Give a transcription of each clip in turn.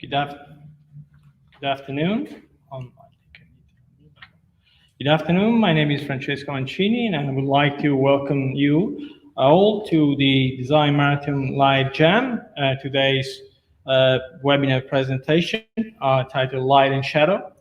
Good afternoon. Good afternoon. My name is Francesco Mancini, and I would like to welcome you all to the Design Marathon Live Jam. Today's webinar presentation titled Light and Shadow.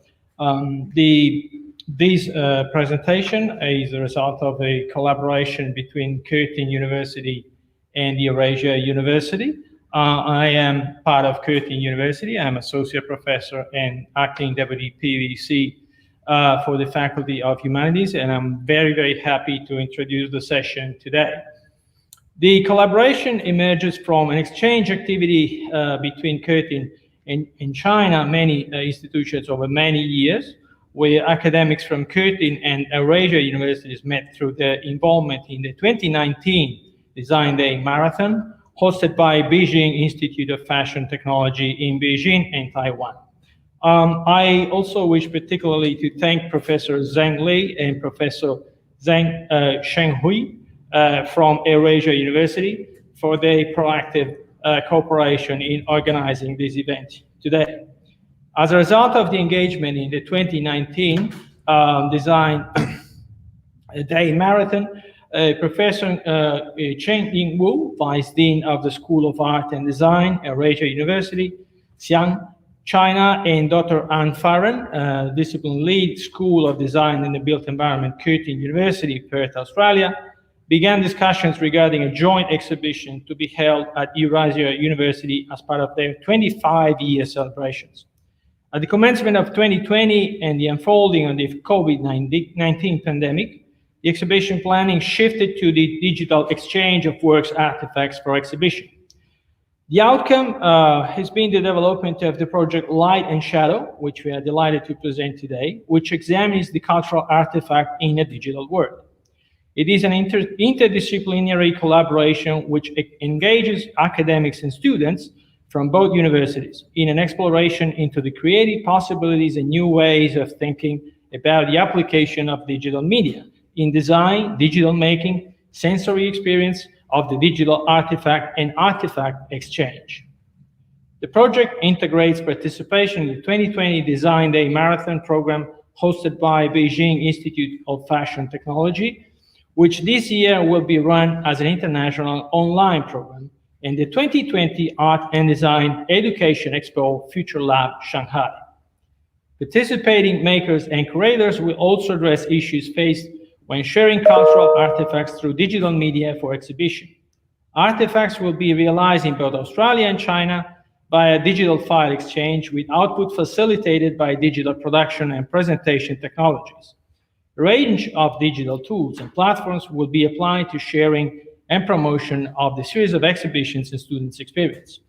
This presentation is a result of a collaboration between Curtin University and the Eurasia University. I am part of Curtin University. I'm associate professor and acting deputy PVC for the Faculty of Humanities, and I'm very, very happy to introduce the session today. The collaboration emerges from an exchange activity between Curtin and China, many institutions over many years, where academics from Curtin and Eurasia universities met through their involvement in the 2019 Design Day Marathon, hosted by Beijing Institute of Fashion Technology in Beijing and Taiwan. I also wish particularly to thank Professor Zheng Li and Professor Zheng Shenghui from Eurasia University for their proactive cooperation in organizing this event today. As a result of the engagement in the 2019 Design Day Marathon, Professor Chen Ying Wu, Vice Dean of the School of Art and Design, Eurasia University, Xi'an, China, and Dr. Anne Farren, Discipline Lead, School of Design in the Built Environment, Curtin University, Perth, Australia, began discussions regarding a joint exhibition to be held at Eurasia University as part of their 25-year celebrations. At the commencement of 2020 and the unfolding of the COVID-19 pandemic, the exhibition planning shifted to the digital exchange of works artifacts for exhibition. The outcome has been the development of the project Light and Shadow, which we are delighted to present today, which examines the cultural artifact in a digital world. It is an interdisciplinary collaboration which engages academics and students from both universities in an exploration into the creative possibilities and new ways of thinking about the application of digital media in design, digital making, sensory experience of the digital artifact and artifact exchange. The project integrates participation in the 2020 Design Day Marathon program hosted by Beijing Institute of Fashion Technology, which this year will be run as an international online program, and the 2020 Art and Design Education Expo Future Lab Shanghai. Participating makers and curators will also address issues faced when sharing cultural artifacts through digital media for exhibition. Artifacts will be realized in both Australia and China via digital file exchange with output facilitated by digital production and presentation technologies. A range of digital tools and platforms will be applied to sharing and promotion of the series of exhibitions and students' experience.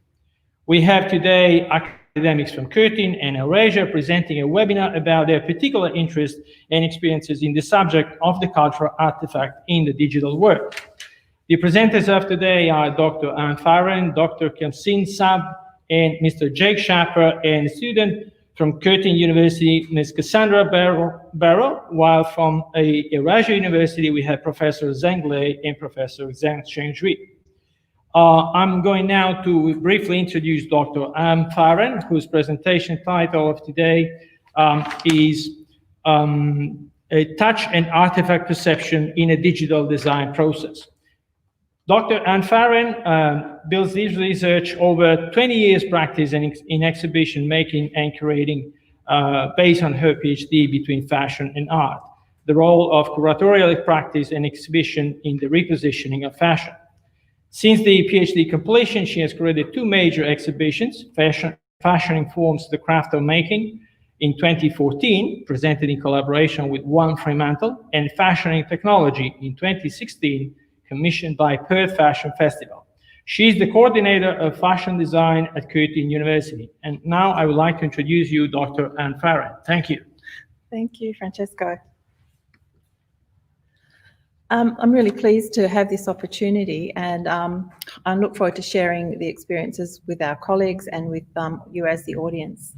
We have today academics from Curtin and Eurasia presenting a webinar about their particular interest and experiences in the subject of the cultural artifact in the digital world. The presenters of today are Dr. Anne Farren, Dr. Cassim Saad, and Mr. Jake Schapper, and a student from Curtin University, Ms. Cassandra Barrow, while from Eurasia University we have Professor Zheng Li and Professor Zheng Shenghui. I'm going now to briefly introduce Dr. Anne Farren, whose presentation title of today is a touch and artifact perception in a digital design process. Dr. Anne Farren builds this research over 20 years practice in exhibition making and curating based on her PhD between fashion and art, the role of curatorial practice and exhibition in the repositioning of fashion. Since the PhD completion, she has created two major exhibitions, Fashion Informs the Craft of Making in 2014, presented in collaboration with One Fremantle, and Fashion Technology in 2016, commissioned by Perth Fashion Festival. She is the coordinator of fashion design at Curtin University. And now I would like to introduce you, Dr. Anne Farren. Thank you. Thank you, Francesco. I'm really pleased to have this opportunity, and I look forward to sharing the experiences with our colleagues and with you as the audience.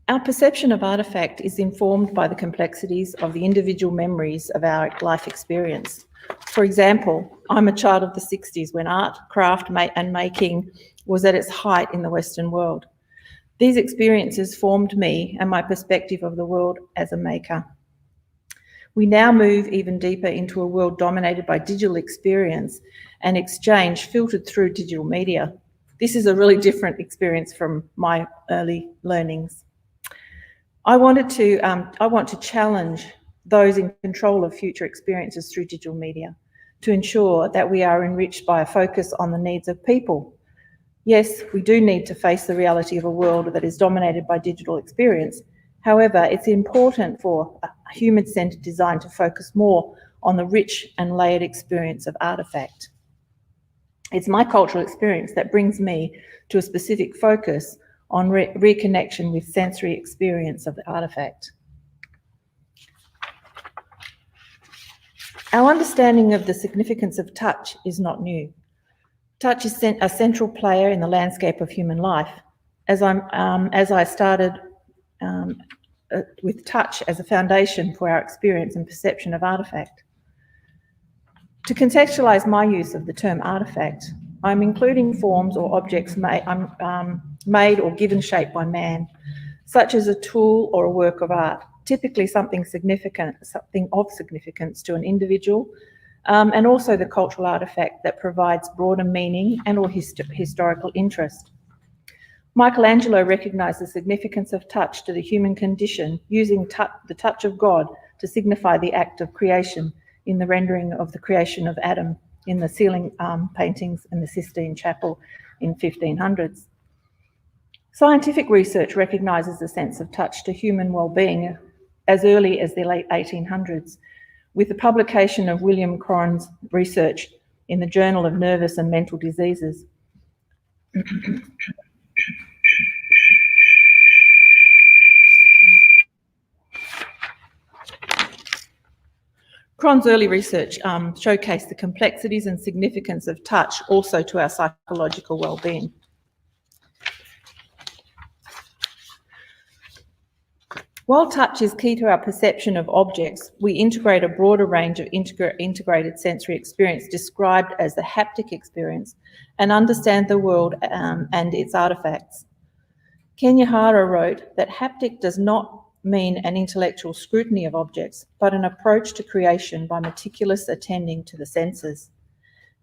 Our perception of artifact is informed by the complexities of the individual memories of our life experience. For example, I'm a child of the 60s when art, craft, and making was at its height in the Western world. These experiences formed me and my perspective of the world as a maker. We now move even deeper into a world dominated by digital experience and exchange filtered through digital media. This is a really different experience from my early learnings. I want to challenge those in control of future experiences through digital media to ensure that we are enriched by a focus on the needs of people. Yes, we do need to face the reality of a world that is dominated by digital experience. However, it's important for a human-centered design to focus more on the rich and layered experience of artefact. It's my cultural experience that brings me to a specific focus on reconnection with sensory experience of the artefact. Our understanding of the significance of touch is not new. Touch is a central player in the landscape of human life. As I started with touch as a foundation for our experience and perception of artefact. To contextualise my use of the term artefact, I'm including forms or objects made or given shape by man, such as a tool or a work of art, typically something of significance to an individual, and also the cultural artefact that provides broader meaning and or historical interest. Michelangelo recognised the significance of touch to the human condition, using the touch of God to signify the act of creation in the rendering of the creation of Adam in the ceiling paintings in the Sistine Chapel in 1500s. Scientific research recognises the sense of touch to human well-being as early as the late 1800s, with the publication of William Coren's research in the Journal of Nervous and Mental Diseases. Cron's early research showcased the complexities and significance of touch also to our psychological well-being. While touch is key to our perception of objects, we integrate a broader range of integrated sensory experience described as the haptic experience and understand the world and its artefacts. Kenya Hara wrote that haptic does not mean an intellectual scrutiny of objects, but an approach to creation by meticulous attending to the senses.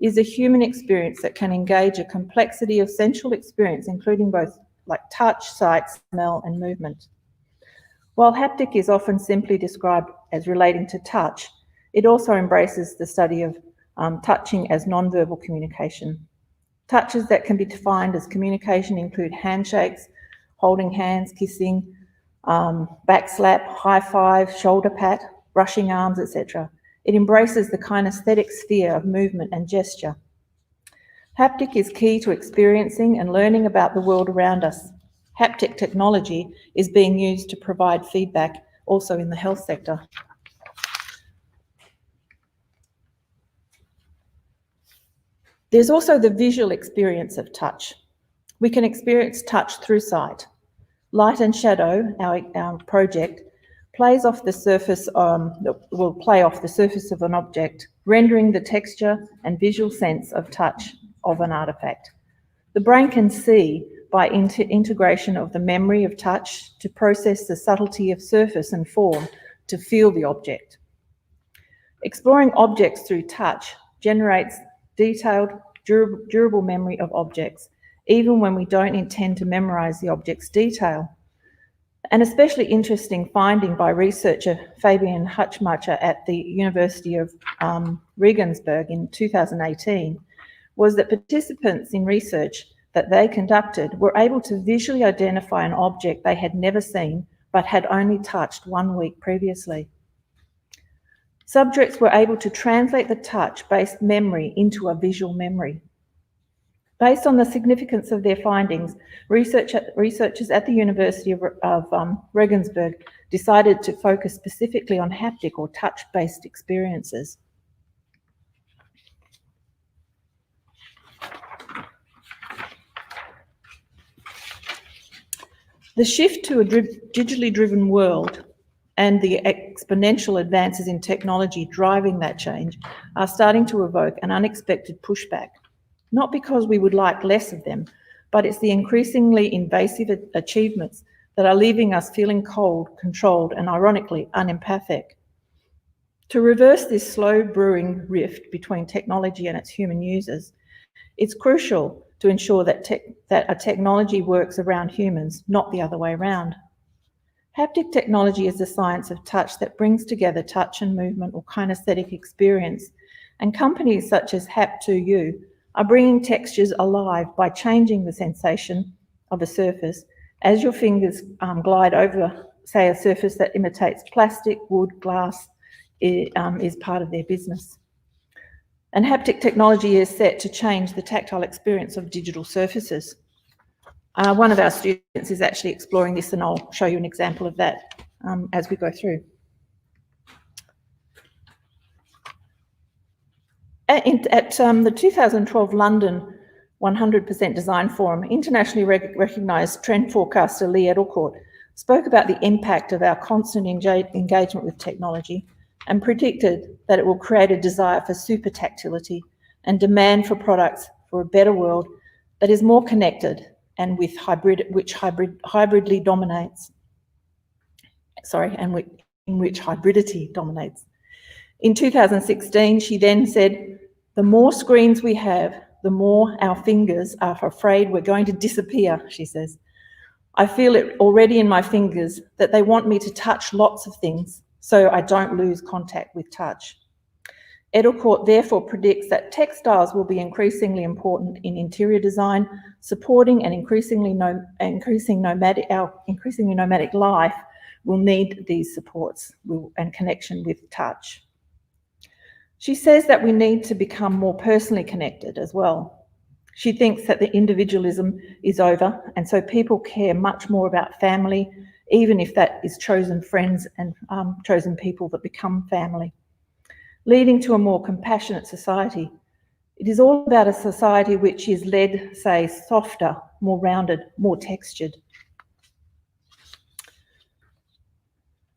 It is a human experience that can engage a complexity of sensual experience, including both like touch, sight, smell, and movement. While haptic is often simply described as relating to touch, it also embraces the study of touching as non-verbal communication. Touches that can be defined as communication include handshakes, holding hands, kissing, back slap, high five, shoulder pat, brushing arms, etc. It embraces the kinesthetic sphere of movement and gesture. Haptic is key to experiencing and learning about the world around us. Haptic technology is being used to provide feedback also in the health sector. There's also the visual experience of touch. We can experience touch through sight. Light and shadow, our project, plays off the surface, will play off the surface of an object, rendering the texture and visual sense of touch of an artefact. The brain can see by integration of the memory of touch to process the subtlety of surface and form to feel the object. Exploring objects through touch generates detailed, durable memory of objects, even when we don't intend to memorize the object's detail. An especially interesting finding by researcher Fabian Hutschmacher at the University of Regensburg in 2018 was that participants in research that they conducted were able to visually identify an object they had never seen but had only touched 1 week previously. Subjects were able to translate the touch-based memory into a visual memory. Based on the significance of their findings, researchers at the University of Regensburg decided to focus specifically on haptic or touch-based experiences. The shift to a digitally driven world and the exponential advances in technology driving that change are starting to evoke an unexpected pushback. Not because we would like less of them, but it's the increasingly invasive achievements that are leaving us feeling cold, controlled, and ironically unempathic. To reverse this slow brewing rift between technology and its human users, it's crucial to ensure that a technology works around humans, not the other way around. Haptic technology is the science of touch that brings together touch and movement or kinesthetic experience, and companies such as Hap2U are bringing textures alive by changing the sensation of a surface as your fingers glide over, say, a surface that imitates plastic, wood, glass, is part of their business. And haptic technology is set to change the tactile experience of digital surfaces. One of our students is actually exploring this, and I'll show you an example of that as we go through. At the 2012 London 100% Design Forum, internationally recognised trend forecaster Lee Edelcourt spoke about the impact of our constant engagement with technology and predicted that it will create a desire for super tactility and demand for products for a better world that is more connected and which hybridly dominates. In which hybridity dominates. In 2016, she then said, "The more screens we have, the more our fingers are afraid we're going to disappear," she says. "I feel it already in my fingers that they want me to touch lots of things so I don't lose contact with touch." Edelcourt therefore predicts that textiles will be increasingly important in interior design, supporting an increasingly nomadic life will need these supports and connection with touch. She says that we need to become more personally connected as well. She thinks that the individualism is over, and so people care much more about family, even if that is chosen friends and chosen people that become family, leading to a more compassionate society. It is all about a society which is led, say, softer, more rounded, more textured.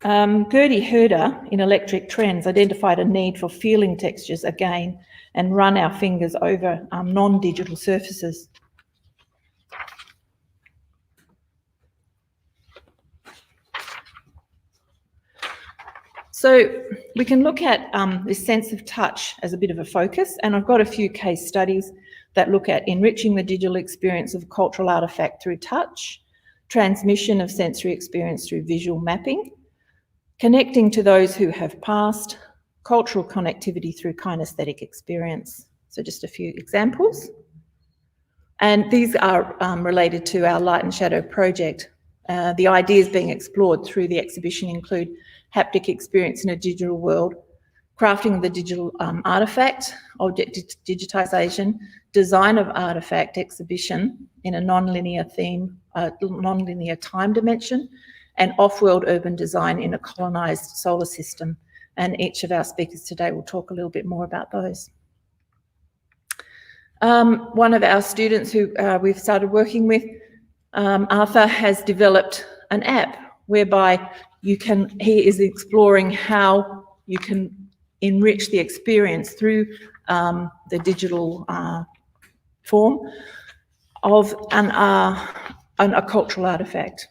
Gertie Herder in Electric Trends identified a need for feeling textures again and run our fingers over non-digital surfaces. So we can look at this sense of touch as a bit of a focus, and I've got a few case studies that look at enriching the digital experience of a cultural artefact through touch, transmission of sensory experience through visual mapping, connecting to those who have passed, cultural connectivity through kinesthetic experience. So just a few examples. And these are related to our Light and Shadow project. The ideas being explored through the exhibition include haptic experience in a digital world, crafting of the digital artefact, object digitization, design of artefact exhibition in a non-linear theme, non-linear time dimension, and off-world urban design in a colonised solar system. And each of our speakers today will talk a little bit more about those. One of our students who we've started working with, Arthur, has developed an app whereby he is exploring how you can enrich the experience through the digital form of a cultural artefact.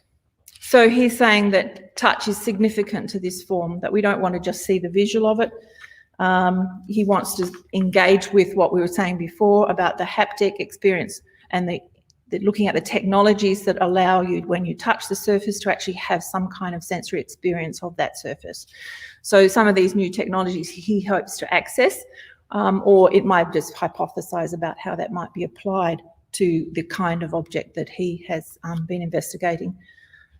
So he's saying that touch is significant to this form, that we don't want to just see the visual of it. He wants to engage with what we were saying before about the haptic experience and the looking at the technologies that allow you, when you touch the surface, to actually have some kind of sensory experience of that surface. So some of these new technologies he hopes to access, or it might just hypothesize about how that might be applied to the kind of object that he has been investigating.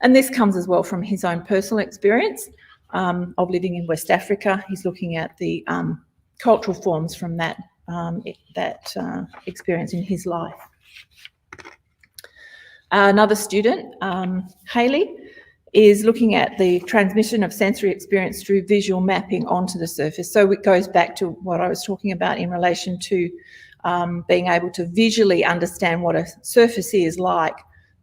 And this comes as well from his own personal experience of living in West Africa. He's looking at the cultural forms from that experience in his life. Another student, Hayley, is looking at the transmission of sensory experience through visual mapping onto the surface. So it goes back to what I was talking about in relation to being able to visually understand what a surface is like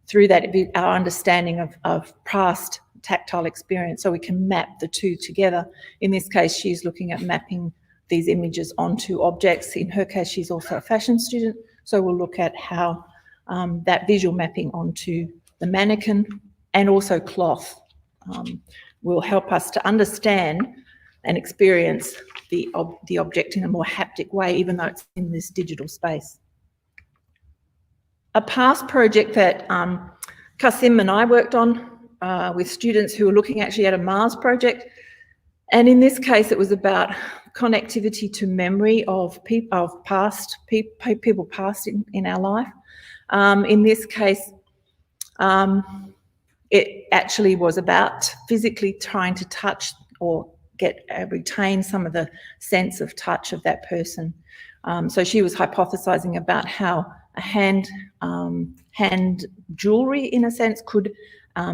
through that, our understanding of past tactile experience, so we can map the two together. In this case, she's looking at mapping these images onto objects. In her case, she's also a fashion student, so we'll look at how that visual mapping onto the mannequin and also cloth will help us to understand and experience the object in a more haptic way, even though it's in this digital space. A past project that Qassim and I worked on with students who were looking actually at a Mars project, and in this case it was about connectivity to memory of people past in our life. In this case, it actually was about physically trying to touch or retain some of the sense of touch of that person. So she was hypothesizing about how a hand jewelry, in a sense, could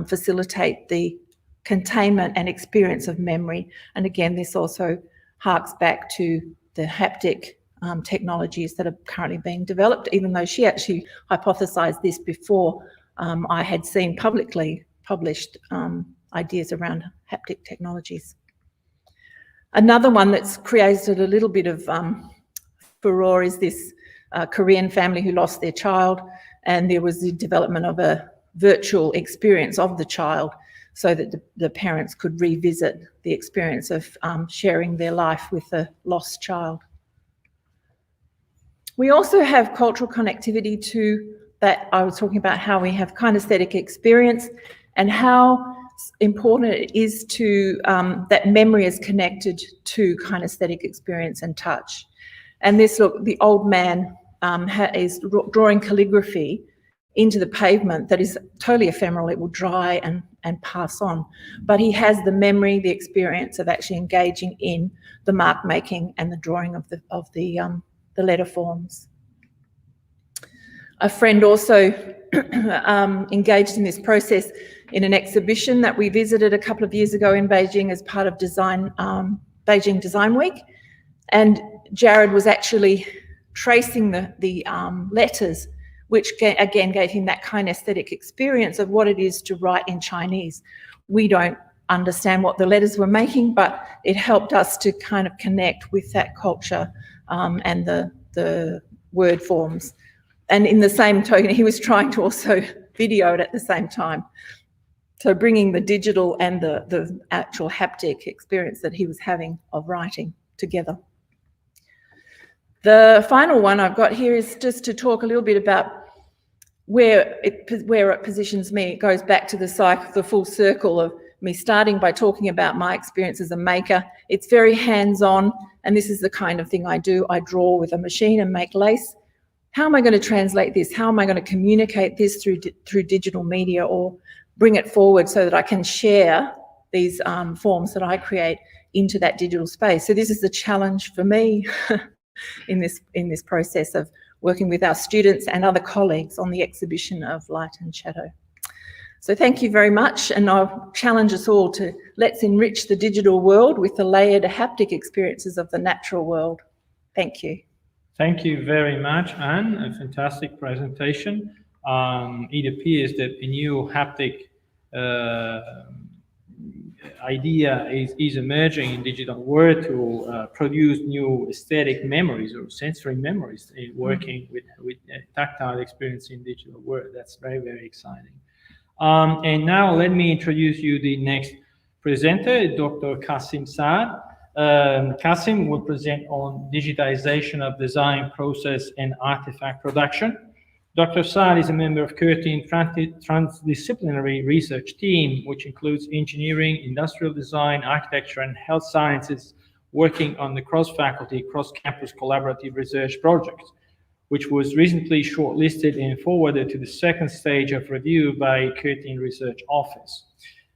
facilitate the containment and experience of memory. And again, this also harks back to the haptic technologies that are currently being developed, even though she actually hypothesized this before I had seen publicly published ideas around haptic technologies. Another one that's created a little bit of furore is this Korean family who lost their child, and there was the development of a virtual experience of the child so that the parents could revisit the experience of sharing their life with a lost child. We also have cultural connectivity to that. I was talking about how we have kinesthetic experience and how important it is to that memory is connected to kinesthetic experience and touch. And this, look, the old man is drawing calligraphy into the pavement that is totally ephemeral. It will dry and pass on. But he has the memory, the experience of actually engaging in the mark making and the drawing of the letter forms. A friend also engaged in this process in an exhibition that we visited a couple of years ago in Beijing as part of Beijing Design Week. And Jared was actually tracing the letters, which again gave him that kinesthetic experience of what it is to write in Chinese. We don't understand what the letters were making, but it helped us to kind of connect with that culture and the word forms. And in the same token, he was trying to also video it at the same time. So bringing the digital and the actual haptic experience that he was having of writing together. The final one I've got here is just to talk a little bit about where it positions me. It goes back to the full circle of me starting by talking about my experience as a maker. It's very hands-on, and this is the kind of thing I do. I draw with a machine and make lace. How am I going to translate this? How am I going to communicate this through digital media or bring it forward so that I can share these forms that I create into that digital space? So this is the challenge for me in this process of working with our students and other colleagues on the exhibition of Light and Shadow. So thank you very much, and I'll challenge us all to let's enrich the digital world with the layered haptic experiences of the natural world. Thank you. Thank you very much, Anne. A fantastic presentation. It appears that a new haptic idea is emerging in digital world to produce new aesthetic memories or sensory memories working with tactile experience in digital world. That's very, very exciting. And now let me introduce you the next presenter, Dr. Cassim Saad. Cassim will present on digitization of design process and artifact production. Dr. Saad is a member of Curtin transdisciplinary research team, which includes engineering, industrial design, architecture, and health sciences, working on the cross-faculty, cross-campus collaborative research project, which was recently shortlisted and forwarded to the second stage of review by Curtin Research Office.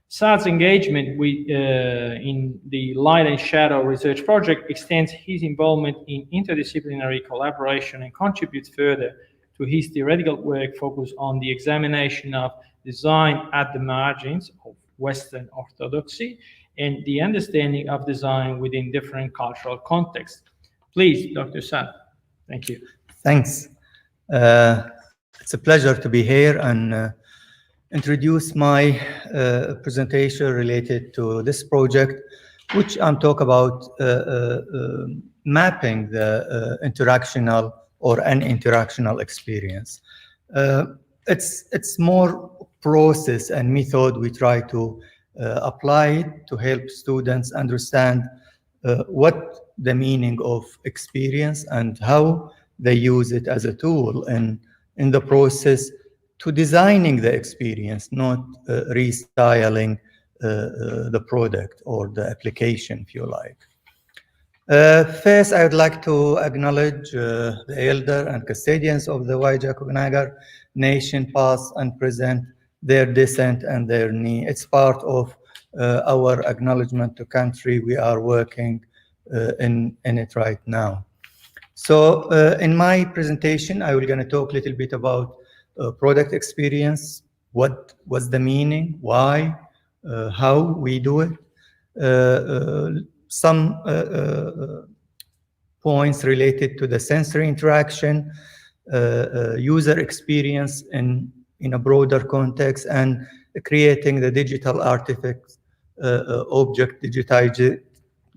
Saad's engagement in the Light and Shadow research project extends his involvement in interdisciplinary collaboration and contributes further to his theoretical work focused on the examination of design at the margins of Western orthodoxy and the understanding of design within different cultural contexts. Please, Dr. Saad. Thank you. Thanks. It's a pleasure to be here and introduce my presentation related to this project, which I'm talking about mapping the interactional or uninteractional experience. It's more process and method we try to apply it to help students understand what the meaning of experience and how they use it as a tool in the process to designing the experience, not restyling the product or the application, if you like. First, I would like to acknowledge the elder and custodians of the Wajak Nation, past and present, their descent and their need. It's part of our acknowledgement to country. We are working in it right now. So in my presentation, I will going to talk a little bit about product experience, what was the meaning, why, how we do it, some points related to the sensory interaction, user experience in a broader context, and creating the digital artifacts, object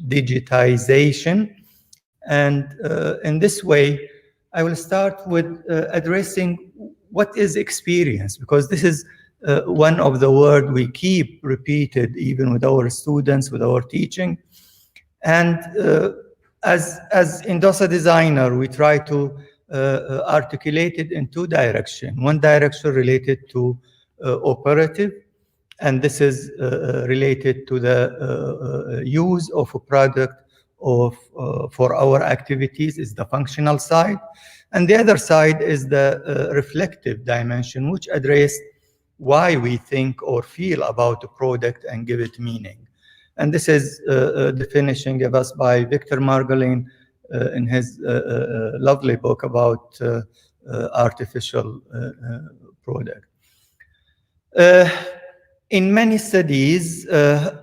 digitization. And in this way, I will start with addressing what is experience, because this is one of the words we keep repeated even with our students, with our teaching. And as industrial designer, we try to articulate it in two directions. One direction related to operative, and this is related to the use of a product for our activities, is the functional side. And the other side is the reflective dimension, which address why we think or feel about a product and give it meaning. And this is a definition given us by Victor Margolin in his lovely book about artificial product. In many studies,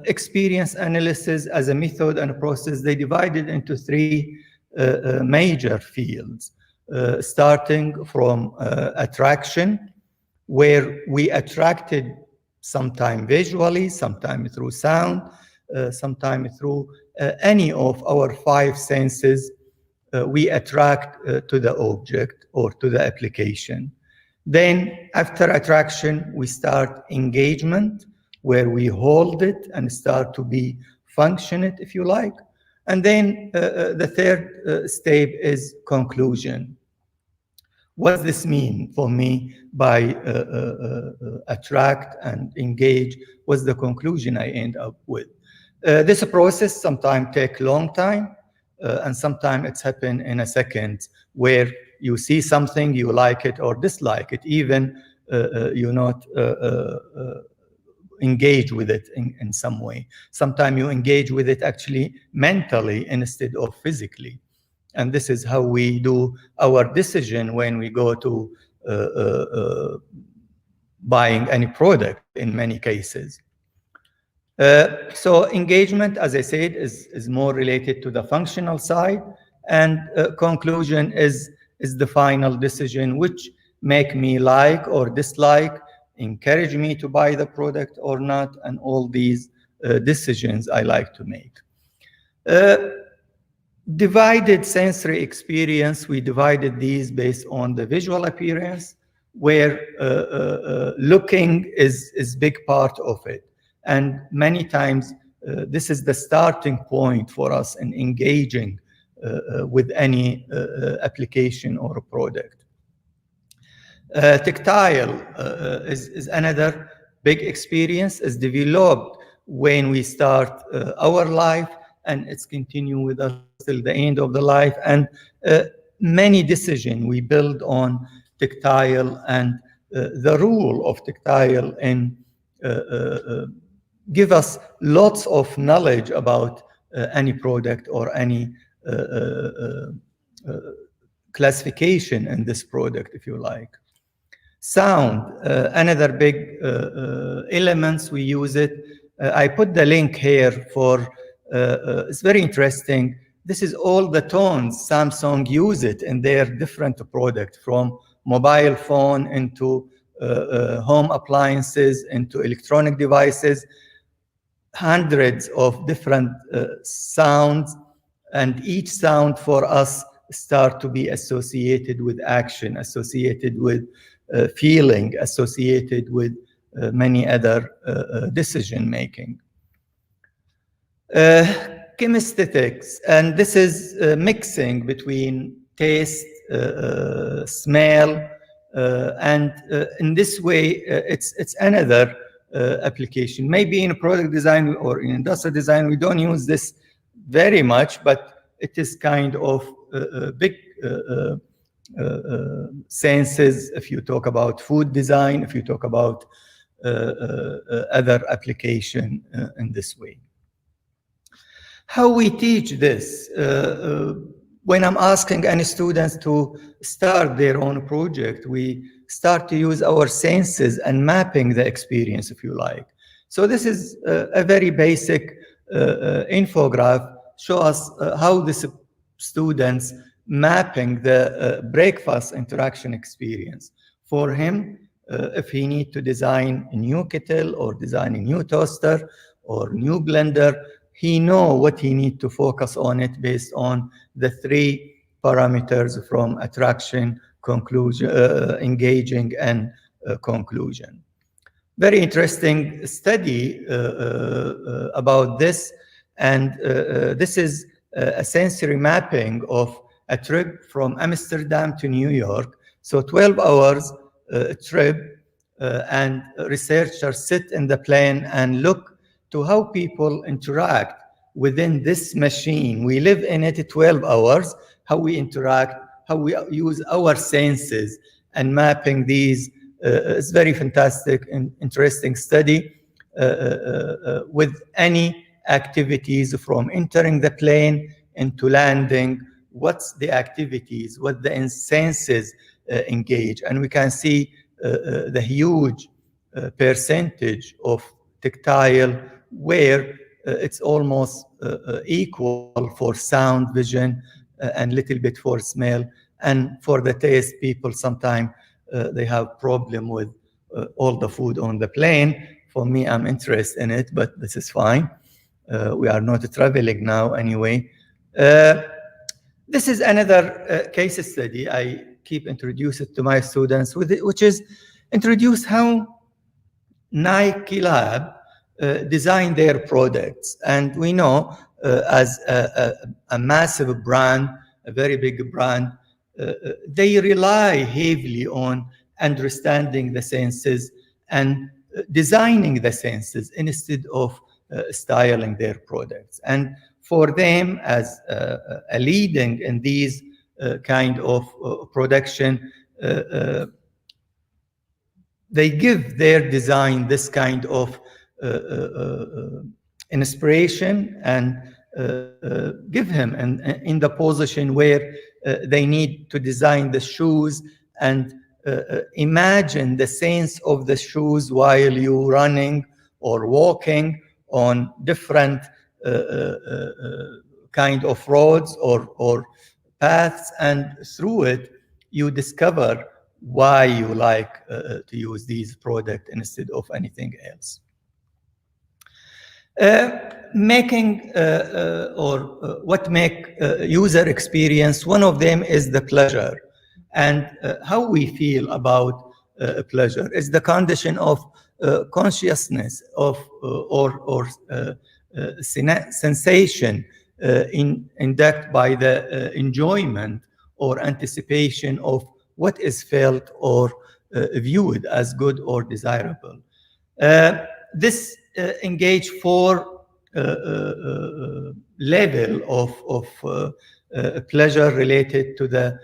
experience analysis as a method and a process, they divided into three major fields, starting from attraction, where we attracted sometime visually, sometime through sound, sometime through any of our five senses, we attract to the object or to the application. Then after attraction, we start engagement, where we hold it and start to be functionate, if you like. And then the third step is conclusion. What does this mean for me by attract and engage? What's the conclusion I end up with? This process sometimes takes a long time, and sometimes it's happen in a second, where you see something, you like it or dislike it, even you're not engage with it in some way. Sometimes you engage with it actually mentally instead of physically. And this is how we do our decision when we go to buying any product in many cases. So engagement, as I said, is more related to the functional side, and conclusion is the final decision, which make me like or dislike, encourage me to buy the product or not, and all these decisions I like to make. Divided sensory experience, we divided these based on the visual appearance, where looking is big part of it. And many times, this is the starting point for us in engaging with any application or a product. Tactile is another big experience, is developed when we start our life, and it's continue with us till the end of the life. And many decisions we build on tactile, and the rule of tactile in give us lots of knowledge about any product or any classification in this product, if you like. Sound, another big elements we use it. I put the link here for, it's very interesting. This is all the tones Samsung use it in their different product, from mobile phone into home appliances, into electronic devices, hundreds of different sounds and each sound for us start to be associated with action, associated with feeling, associated with many other decision making. Kinesthetics, and this is mixing between taste, smell, and in this way, it's another application. Maybe in product design or in industrial design, we don't use this very much, but it is kind of big senses if you talk about food design, if you talk about other application in this way. How we teach this? When I'm asking any students to start their own project, we start to use our senses and mapping the experience, if you like. So this is a very basic infograph, show us how the students mapping the breakfast interaction experience. For him, if he need to design a new kettle or design a new toaster or new blender, he know what he need to focus on it based on the 3 parameters from attraction, conclusion, engaging, and conclusion. Very interesting study about this, and this is a sensory mapping of a trip from Amsterdam to New York. So 12 hours trip, and researchers sit in the plane and look to how people interact within this machine. We live in it 12 hours, how we interact, how we use our senses, and mapping these. It's very fantastic and interesting study with any activities from entering the plane into landing, what's the activities, what the senses engage. And we can see the huge percentage of tactile where it's almost equal for sound, vision, and little bit for smell. And for the taste, people sometimes they have problem with all the food on the plane. For me, I'm interested in it, but this is fine. We are not traveling now anyway. This is another case study I keep introducing to my students, which is introduce how Nike Lab design their products. And we know as a massive brand, a very big brand, they rely heavily on understanding the senses and designing the senses instead of styling their products. And for them as a leading in these kind of production, they give their design this kind of inspiration and give him in the position where they need to design the shoes and imagine the sense of the shoes while you're running or walking on different kind of roads or paths, and through it you discover why you like to use these products instead of anything else. Making what make user experience, one of them is the pleasure, and how we feel about pleasure is the condition of consciousness of or sensation induced by the enjoyment or anticipation of what is felt or viewed as good or desirable. This engage 4 level of pleasure related to the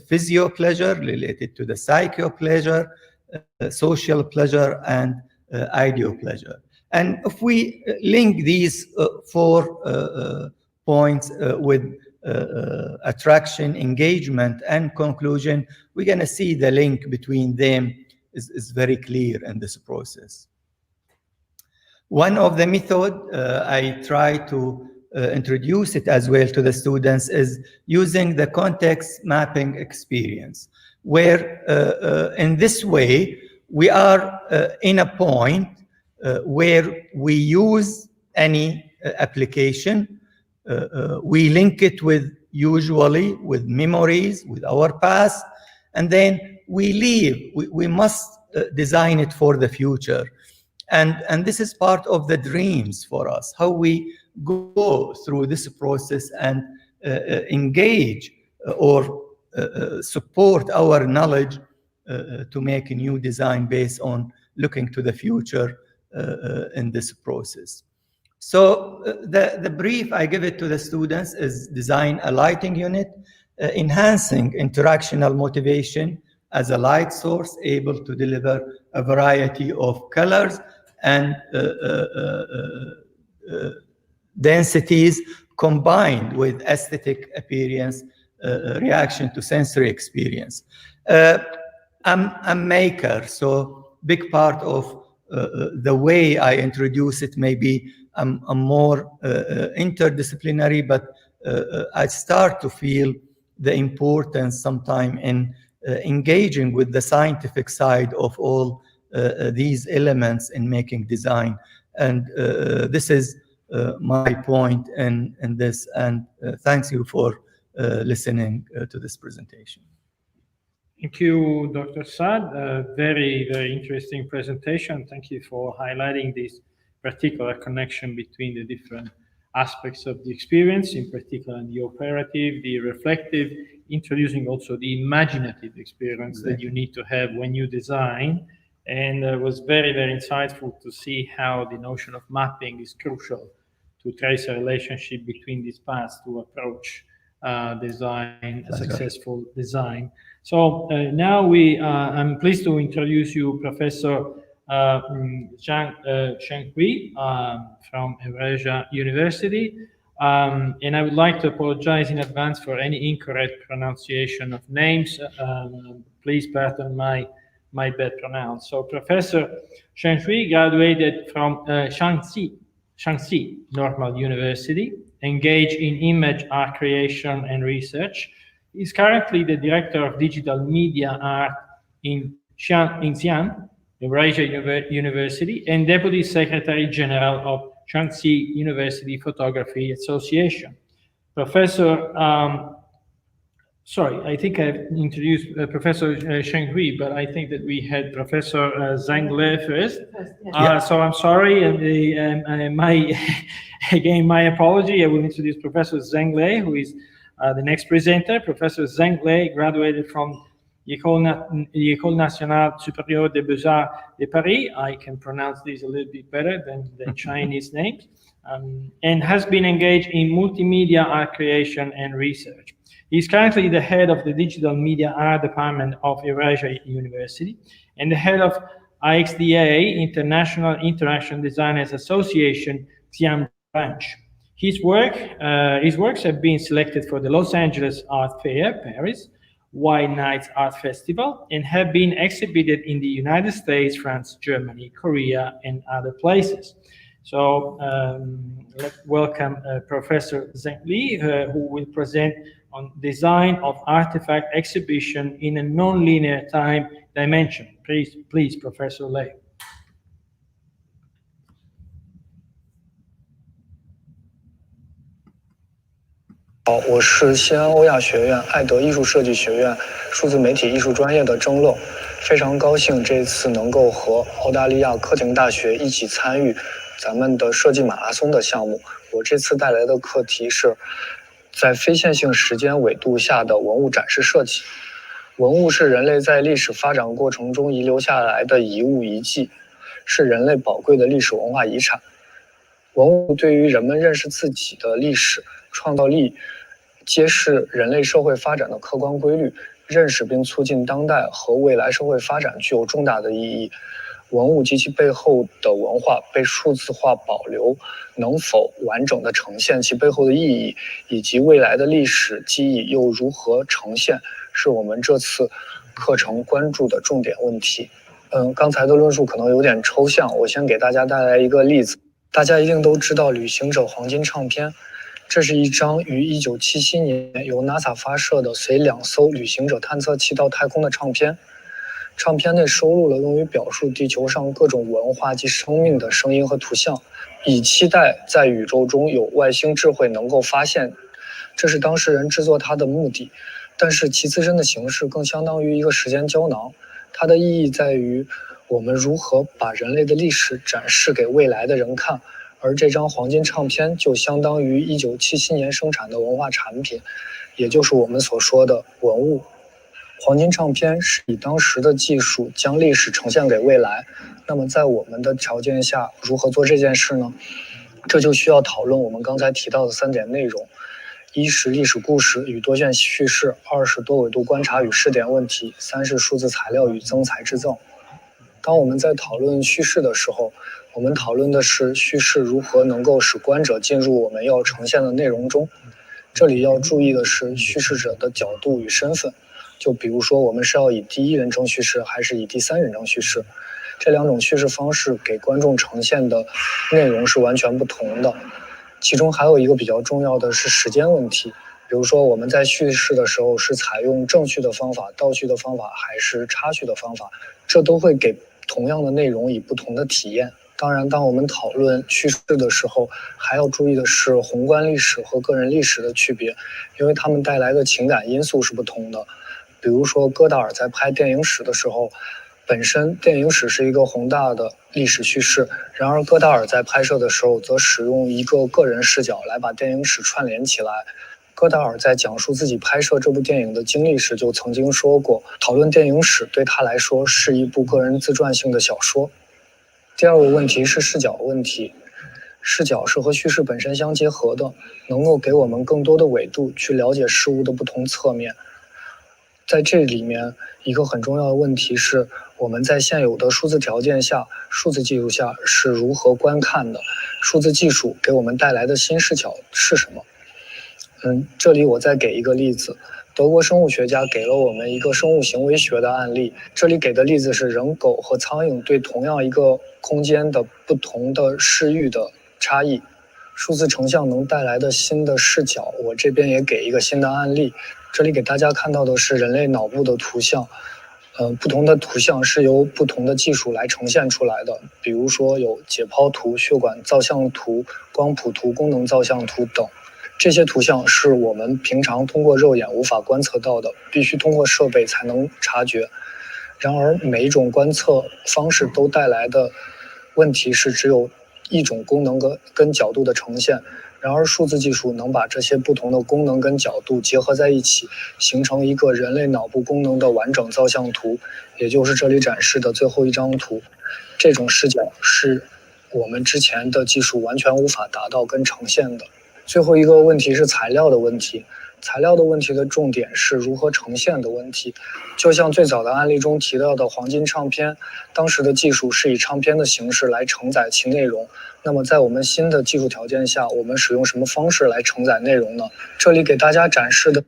physio pleasure, related to the psycho pleasure, social pleasure, and ideo pleasure. And if we link these 4 points with attraction, engagement, and conclusion, we're going to see the link between them is very clear in this process. One of the method I try to introduce it as well to the students is using the context mapping experience, where in this way we are in a point where we use any application we link it usually with memories, with our past, and then we leave. We must design it for the future. And this is part of the dreams for us, how we go through this process and engage or support our knowledge to make a new design based on looking to the future in this process. So the brief I give it to the students is design a lighting unit, enhancing interactional motivation as a light source able to deliver a variety of colors and densities combined with aesthetic appearance, reaction to sensory experience. I'm a maker, so big part of the way I introduce it may be I'm more interdisciplinary, but I start to feel the importance sometime in engaging with the scientific side of all these elements in making design. And this is my point in this, and thanks you for listening to this presentation. Thank you, Dr. Saad. Very, very interesting presentation. Thank you for highlighting this particular connection between the different aspects of the experience, in particular the operative, the reflective, introducing also the imaginative experience that you need to have when you design. And it was very, very insightful to see how the notion of mapping is crucial to trace a relationship between these paths to approach design, a successful design. So now I'm pleased to introduce you Professor Zhang Hui from Eurasia University. And I would like to apologize in advance for any incorrect pronunciation of names. Please pardon my bad pronounce. So Professor Zhang Hui graduated from Shaanxi Normal University, engaged in image art creation and research. He's currently the Director of Digital Media Art in Xi'an, Eurasia University, and Deputy Secretary General of Shaanxi University Photography Association. Professor, sorry, I think I've introduced Professor Zhang Hui, but I think that we had Professor Zhang Le first. So I'm sorry, and again, my apology. I will introduce Professor Zhang Le, who is the next presenter. Professor Zhang Le graduated from École Nationale Supérieure des Beaux-Arts de Paris. I can pronounce these a little bit better than the Chinese names, and has been engaged in multimedia art creation and research. He's currently the head of the Digital Media Art Department of Eurasia University and the head of IXDA, International Interaction Designers Association, Xi'an branch. His works have been selected for the Los Angeles Art Fair, Paris, White Nights Art Festival, and have been exhibited in the United States, France, Germany, Korea, and other places. So let's welcome Professor Zhang Le, who will present on design of artifact exhibition in a non-linear time dimension. Please, Professor Le. 好，我是西安欧亚学院艾德艺术设计学院数字媒体艺术专业的郑乐，非常高兴这次能够和澳大利亚科廷大学一起参与咱们的设计马拉松的项目。我这次带来的课题是在非线性时间纬度下的文物展示设计。文物是人类在历史发展过程中遗留下来的遗物遗迹，是人类宝贵的历史文化遗产。文物对于人们认识自己的历史创造力，揭示人类社会发展的客观规律，认识并促进当代和未来社会发展具有重大的意义。文物及其背后的文化被数字化保留，能否完整的呈现其背后的意义，以及未来的历史记忆又如何呈现，是我们这次课程关注的重点问题。刚才的论述可能有点抽象，我先给大家带来一个例子。大家一定都知道旅行者黄金唱片，这是一张于1977年由 NASA 发射的随2艘旅行者探测器到太空的唱片。唱片内收录了用于表述地球上各种文化及生命的声音和图像，以期待在宇宙中有外星智慧能够发现，这是当事人制作它的目的。但是其自身的形式更相当于一个时间胶囊，它的意义在于我们如何把人类的历史展示给未来的人看，而这张黄金唱片就相当于1977年生产的文化产品，也就是我们所说的文物。黄金唱片是以当时的技术将历史呈现给未来，那么在我们的条件下如何做这件事呢？这就需要讨论我们刚才提到的3点内容：一是历史故事与多线叙事，2是多维度观察与试点问题，3是数字材料与增材制造。当我们在讨论叙事的时候，我们讨论的是叙事如何能够使观者进入我们要呈现的内容中。这里要注意的是叙事者的角度与身份，就比如说我们是要以第一人称叙事还是以第三人称叙事，这2种叙事方式给观众呈现的内容是完全不同的。其中还有一个比较重要的是时间问题，比如说我们在叙事的时候是采用正叙的方法、倒叙的方法还是插叙的方法，这都会给同样的内容以不同的体验。当然，当我们讨论叙事的时候，还要注意的是宏观历史和个人历史的区别，因为它们带来的情感因素是不同的。比如说戈达尔在拍电影史的时候，本身电影史是一个宏大的历史叙事，然而戈达尔在拍摄的时候则使用一个个人视角来把电影史串联起来。戈达尔在讲述自己拍摄这部电影的经历时就曾经说过，讨论电影史对他来说是一部个人自传性的小说。第二个问题是视角问题，视角是和叙事本身相结合的，能够给我们更多的维度去了解事物的不同侧面。在这里面，一个很重要的问题是，我们在现有的数字条件下、数字技术下是如何观看的？数字技术给我们带来的新视角是什么？这里我再给一个例子。德国生物学家给了我们一个生物行为学的案例，这里给的例子是人、狗和苍蝇对同样一个空间的不同的视域的差异。数字成像能带来的新的视角，我这边也给一个新的案例。这里给大家看到的是人类脑部的图像，不同的图像是由不同的技术来呈现出来的，比如说有解剖图、血管造像图、光谱图、功能造像图等。这些图像是我们平常通过肉眼无法观测到的，必须通过设备才能察觉。然而每一种观测方式都带来的问题是只有一种功能跟角度的呈现，然而数字技术能把这些不同的功能跟角度结合在一起，形成一个人类脑部功能的完整造像图，也就是这里展示的最后一张图。这种视角是我们之前的技术完全无法达到跟呈现的。最后一个问题是材料的问题，材料的问题的重点是如何呈现的问题。就像最早的案例中提到的黄金唱片，当时的技术是以唱片的形式来承载其内容，那么在我们新的技术条件下，我们使用什么方式来承载内容呢？这里给大家展示的。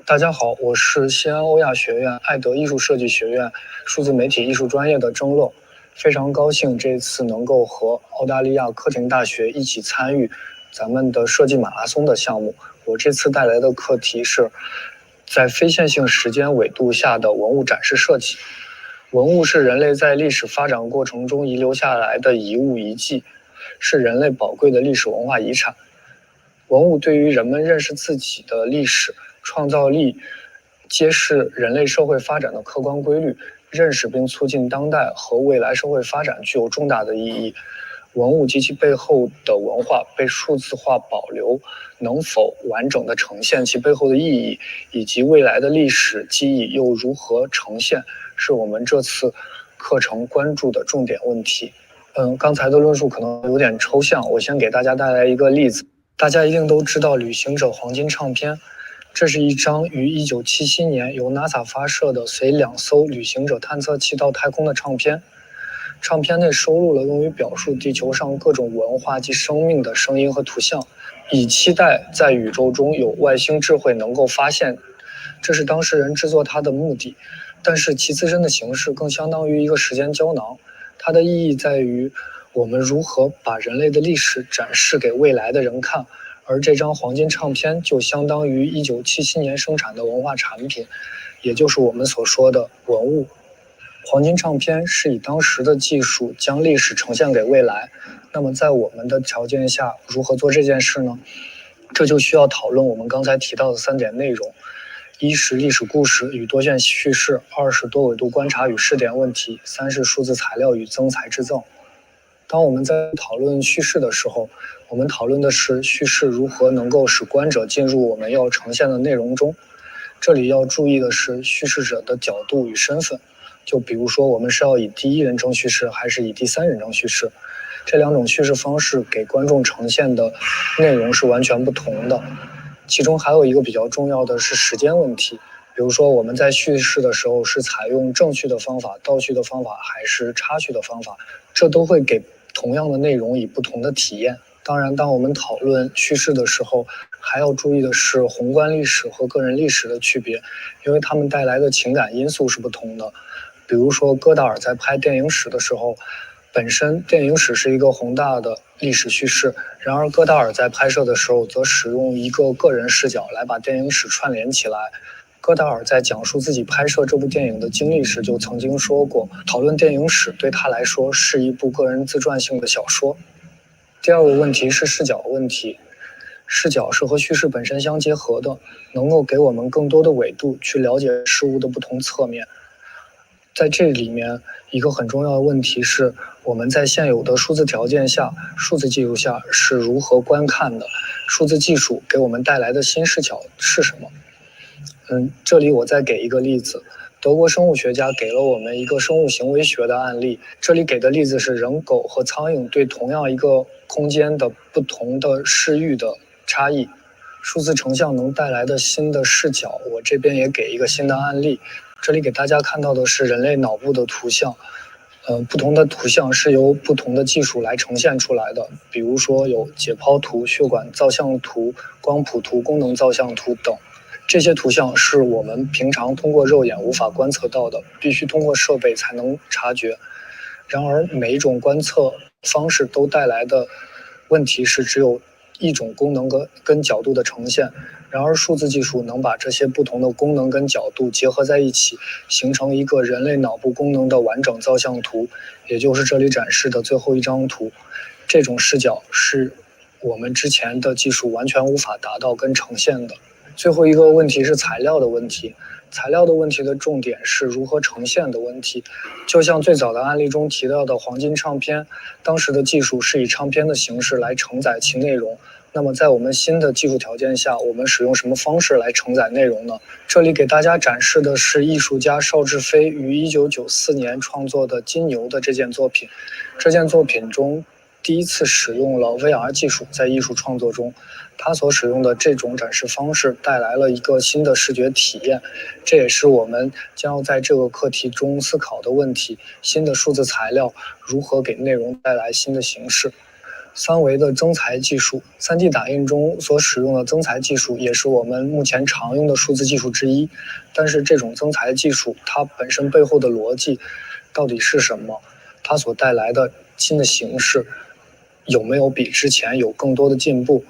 大家好，我是西安欧亚学院艾德艺术设计学院数字媒体艺术专业的郑乐，非常高兴这次能够和澳大利亚科廷大学一起参与咱们的设计马拉松的项目。我这次带来的课题是在非线性时间纬度下的文物展示设计。文物是人类在历史发展过程中遗留下来的遗物遗迹，是人类宝贵的历史文化遗产。文物对于人们认识自己的历史、创造力，揭示人类社会发展的客观规律，认识并促进当代和未来社会发展具有重大的意义。文物及其背后的文化被数字化保留，能否完整的呈现其背后的意义，以及未来的历史记忆又如何呈现，是我们这次课程关注的重点问题。刚才的论述可能有点抽象，我先给大家带来一个例子。大家一定都知道旅行者黄金唱片，这是一张于1977年由 NASA 发射的随2艘旅行者探测器到太空的唱片。唱片内收录了用于表述地球上各种文化及生命的声音和图像，以期待在宇宙中有外星智慧能够发现，这是当事人制作它的目的。但是其自身的形式更相当于一个时间胶囊，它的意义在于我们如何把人类的历史展示给未来的人看，而这张黄金唱片就相当于1977年生产的文化产品，也就是我们所说的文物。黄金唱片是以当时的技术将历史呈现给未来。那么在我们的条件下，如何做这件事呢？这就需要讨论我们刚才提到的3点内容：一是历史故事与多线叙事，2是多维度观察与试点问题，3是数字材料与增材制造。当我们在讨论叙事的时候，我们讨论的是叙事如何能够使观者进入我们要呈现的内容中。这里要注意的是叙事者的角度与身份，就比如说我们是要以第一人称叙事还是以第3人称叙事，这2种叙事方式给观众呈现的内容是完全不同的。其中还有一个比较重要的是时间问题，比如说我们在叙事的时候是采用正叙的方法、倒叙的方法还是插叙的方法，这都会给同样的内容以不同的体验。当然，当我们讨论叙事的时候，还要注意的是宏观历史和个人历史的区别，因为它们带来的情感因素是不同的。比如说戈达尔在拍电影史的时候，本身电影史是一个宏大的历史叙事，然而戈达尔在拍摄的时候则使用一个个人视角来把电影史串联起来。戈达尔在讲述自己拍摄这部电影的经历时就曾经说过，讨论电影史对他来说是一部个人自传性的小说。第2个问题是视角问题，视角是和叙事本身相结合的，能够给我们更多的维度去了解事物的不同侧面。在这里面，一个很重要的问题是，我们在现有的数字条件下、数字技术下是如何观看的？数字技术给我们带来的新视角是什么？这里我再给一个例子。德国生物学家给了我们一个生物行为学的案例，这里给的例子是人、狗和苍蝇对同样一个空间的不同的视域的差异。数字成像能带来的新的视角，我这边也给一个新的案例。这里给大家看到的是人类脑部的图像，不同的图像是由不同的技术来呈现出来的，比如说有解剖图、血管造像图、光谱图、功能造像图等。这些图像是我们平常通过肉眼无法观测到的，必须通过设备才能察觉。然而每一种观测方式都带来的问题是只有一种功能跟角度的呈现，然而数字技术能把这些不同的功能跟角度结合在一起，形成一个人类脑部功能的完整造像图，也就是这里展示的最后一张图。这种视角是我们之前的技术完全无法达到跟呈现的。最后一个问题是材料的问题，材料的问题的重点是如何呈现的问题。就像最早的案例中提到的黄金唱片，当时的技术是以唱片的形式来承载其内容，那么在我们新的技术条件下，我们使用什么方式来承载内容呢？这里给大家展示的是艺术家邵志飞于1994年创作的金牛的这件作品。这件作品中第一次使用了 VR 技术在艺术创作中，他所使用的这种展示方式带来了一个新的视觉体验，这也是我们将要在这个课题中思考的问题：新的数字材料如何给内容带来新的形式。3维的增材技术 3D 打印中所使用的增材技术也是我们目前常用的数字技术之一，但是这种增材技术它本身背后的逻辑到底是什么？它所带来的新的形式有没有比之前有更多的进步？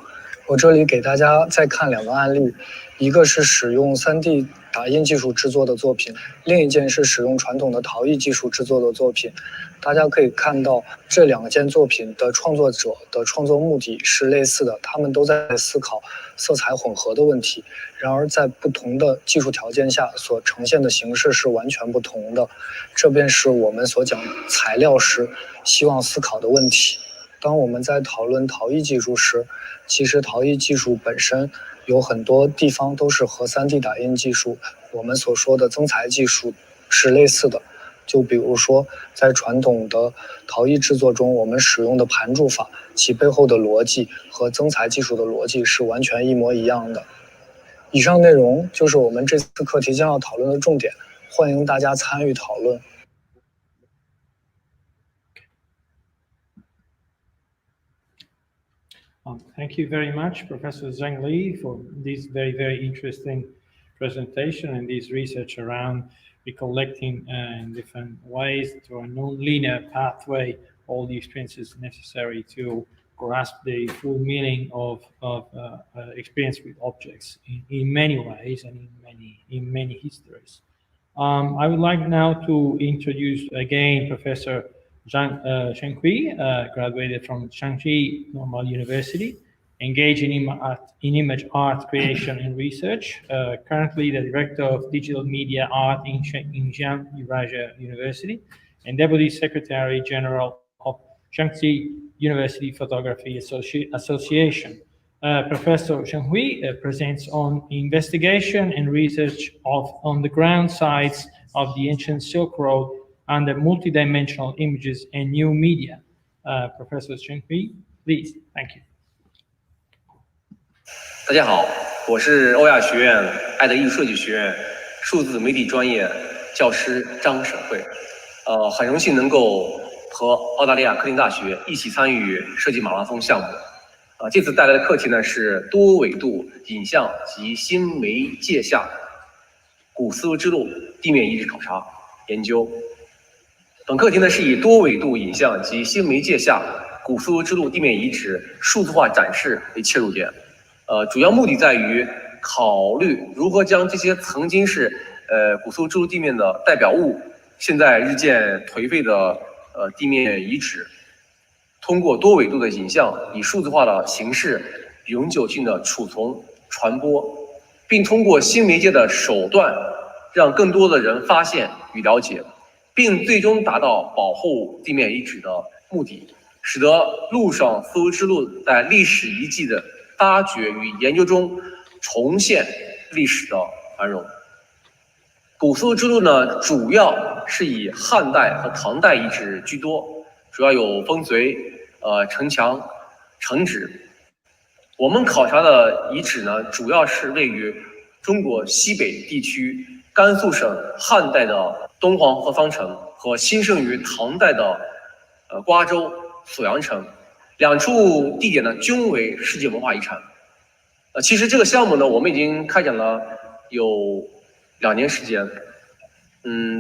我这里给大家再看2个案例，一个是使用 3D 打印技术制作的作品，另一件是使用传统的陶艺技术制作的作品。大家可以看到这2件作品的创作者的创作目的是类似的，他们都在思考色彩混合的问题，然而在不同的技术条件下所呈现的形式是完全不同的。这便是我们所讲材料时希望思考的问题。当我们在讨论陶艺技术时，其实陶艺技术本身有很多地方都是和 3D 打印技术我们所说的增材技术是类似的。就比如说在传统的陶艺制作中，我们使用的盘铸法，其背后的逻辑和增材技术的逻辑是完全一模一样的。以上内容就是我们这次课题将要讨论的重点，欢迎大家参与讨论。Thank you very much, Professor Zheng Li, for this very, very interesting presentation and this research around recollecting in different ways through a non-linear pathway all the experiences necessary to grasp the full meaning of experience with objects in many ways and in many histories. I would like now to introduce again Professor Zhang Hui, graduated from Shanxi Normal University, engaged in image art creation and research, currently the Director of Digital Media Art in Xinjiang Eurasia University, and Deputy Secretary General of Shanxi University Photography Association. Professor Zhang Hui presents on investigation and research on the ground sites of the ancient Silk Road under multidimensional images and new media. Professor Zhang Hui, please, thank you. 大家好，我是欧亚学院艾德艺术设计学院数字媒体专业教师张沈慧。很荣幸能够和澳大利亚科廷大学一起参与设计马拉松项目。这次带来的课题呢是多维度影像及新媒介下古丝路之路地面遗址考察研究。本课题呢是以多维度影像及新媒介下古丝路之路地面遗址数字化展示为切入点。主要目的在于考虑如何将这些曾经是古丝路之路地面的代表物，现在日渐颓废的地面遗址，通过多维度的影像，以数字化的形式永久性的储存、传播，并通过新媒介的手段，让更多的人发现与了解，并最终达到保护地面遗址的目的，使得陆上丝路之路在历史遗迹的发掘与研究中重现历史的繁荣。古丝路之路呢，主要是以汉代和唐代遗址居多，主要有烽燧、城墙、城址。我们考察的遗址呢，主要是位于中国西北地区甘肃省汉代的东黄河方城和兴盛于唐代的瓜州锁阳城。两处地点呢，均为世界文化遗产。其实这个项目呢，我们已经开展了有2年时间。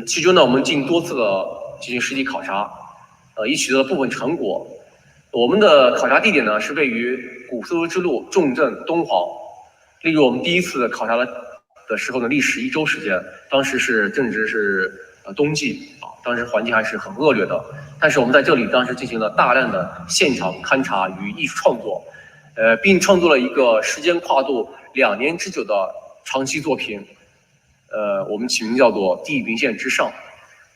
其中呢，我们进行多次的进行实地考察，已取得了部分成果。我们的考察地点呢，是位于古丝路之路重镇东黄。例如我们第一次考察的时候呢，历时1周时间，当时正值是冬季啊，当时环境还是很恶劣的。但是我们在这里当时进行了大量的现场勘察与艺术创作，并创作了一个时间跨度2年之久的长期作品，我们起名叫做《地平线之上》。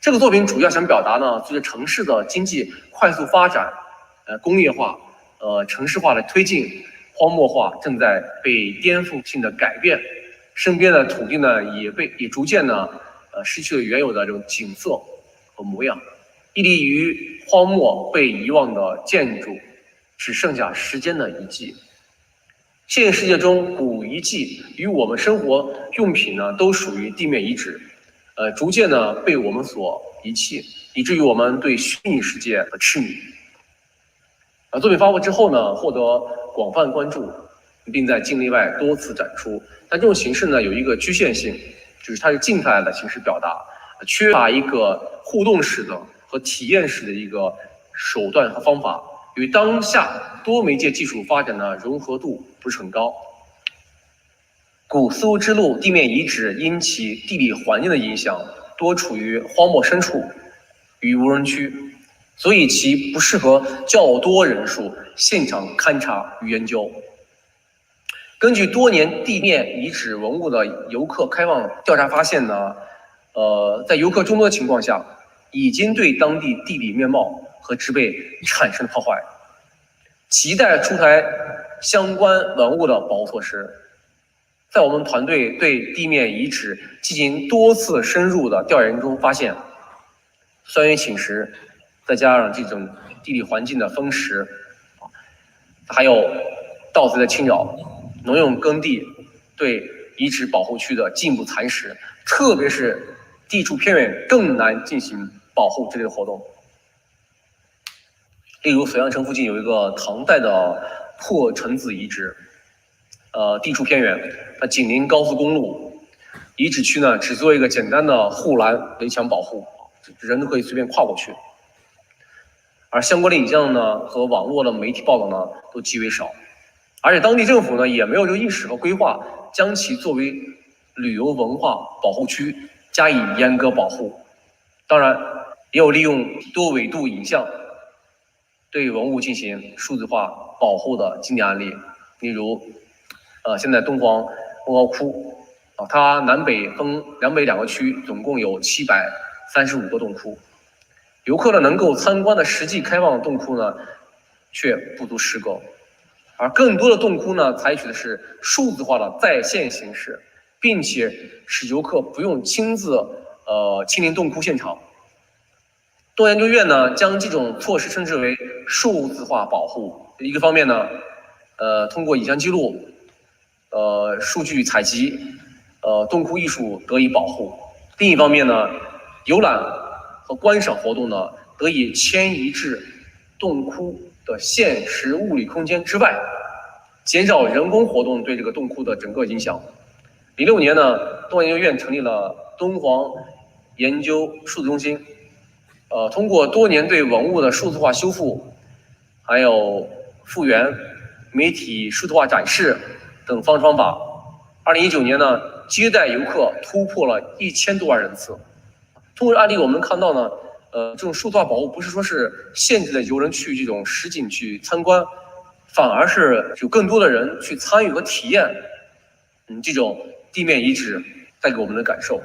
这个作品主要想表达呢，随着城市的经济快速发展，工业化，城市化的推进，荒漠化正在被颠覆性的改变，身边的土地呢也逐渐呢失去了原有的这种景色和模样。屹立于荒漠被遗忘的建筑，只剩下时间的遗迹。现实世界中，古遗迹与我们生活用品呢，都属于地面遗址，逐渐呢被我们所遗弃，以至于我们对虚拟世界的痴迷。作品发布之后呢，获得广泛关注，并在境内外多次展出。但这种形式呢，有一个局限性，就是它是静态的形式表达，缺乏一个互动式的和体验式的一个手段和方法，与当下多媒介技术发展的融合度不是很高。古丝路之路地面遗址因其地理环境的影响，多处于荒漠深处与无人区，所以其不适合较多人数现场勘察与研究。根据多年地面遗址文物的游客开放调查发现呢，在游客众多的情况下，已经对当地地理面貌和植被产生破坏，亟待出台相关文物的保护措施。在我们团队对地面遗址进行多次深入的调研中发现，酸雨侵蚀，再加上这种地理环境的风蚀，还有盗贼的侵扰，农用耕地对遗址保护区的进一步蚕食，特别是地处偏远更难进行保护这类活动。例如锁阳城附近有一个唐代的破城子遗址，地处偏远，它紧邻高速公路，遗址区呢只做一个简单的护栏围墙保护，人都可以随便跨过去。而相关的影像呢和网络的媒体报道呢都极为少，而且当地政府呢也没有这个意识和规划，将其作为旅游文化保护区加以严格保护。当然，也有利用多维度影像对文物进行数字化保护的经典案例，例如，现在敦煌文hóa窟它南北分两个区，总共有735个洞窟。游客呢能够参观的实际开放洞窟呢，却不足10个，而更多的洞窟呢，采取的是数字化的在线形式，并且使游客不用亲临洞窟现场。东研究院呢，将这种措施称之为数字化保护。一个方面呢，通过影像记录、数据采集，洞窟艺术得以保护；另一方面呢，游览和观赏活动呢，得以迁移至洞窟的现实物理空间之外，减少人工活动对这个洞窟的整个影响。06年呢，东研究院成立了敦煌研究数字中心，通过多年对文物的数字化修复，还有复原、媒体数字化展示等方式方法，2019年呢，接待游客突破了1000多万人次。通过案例我们看到呢，这种数字化保护不是说是限制了游人去这种实景去参观，反而是有更多的人去参与和体验，这种地面遗址带给我们的感受。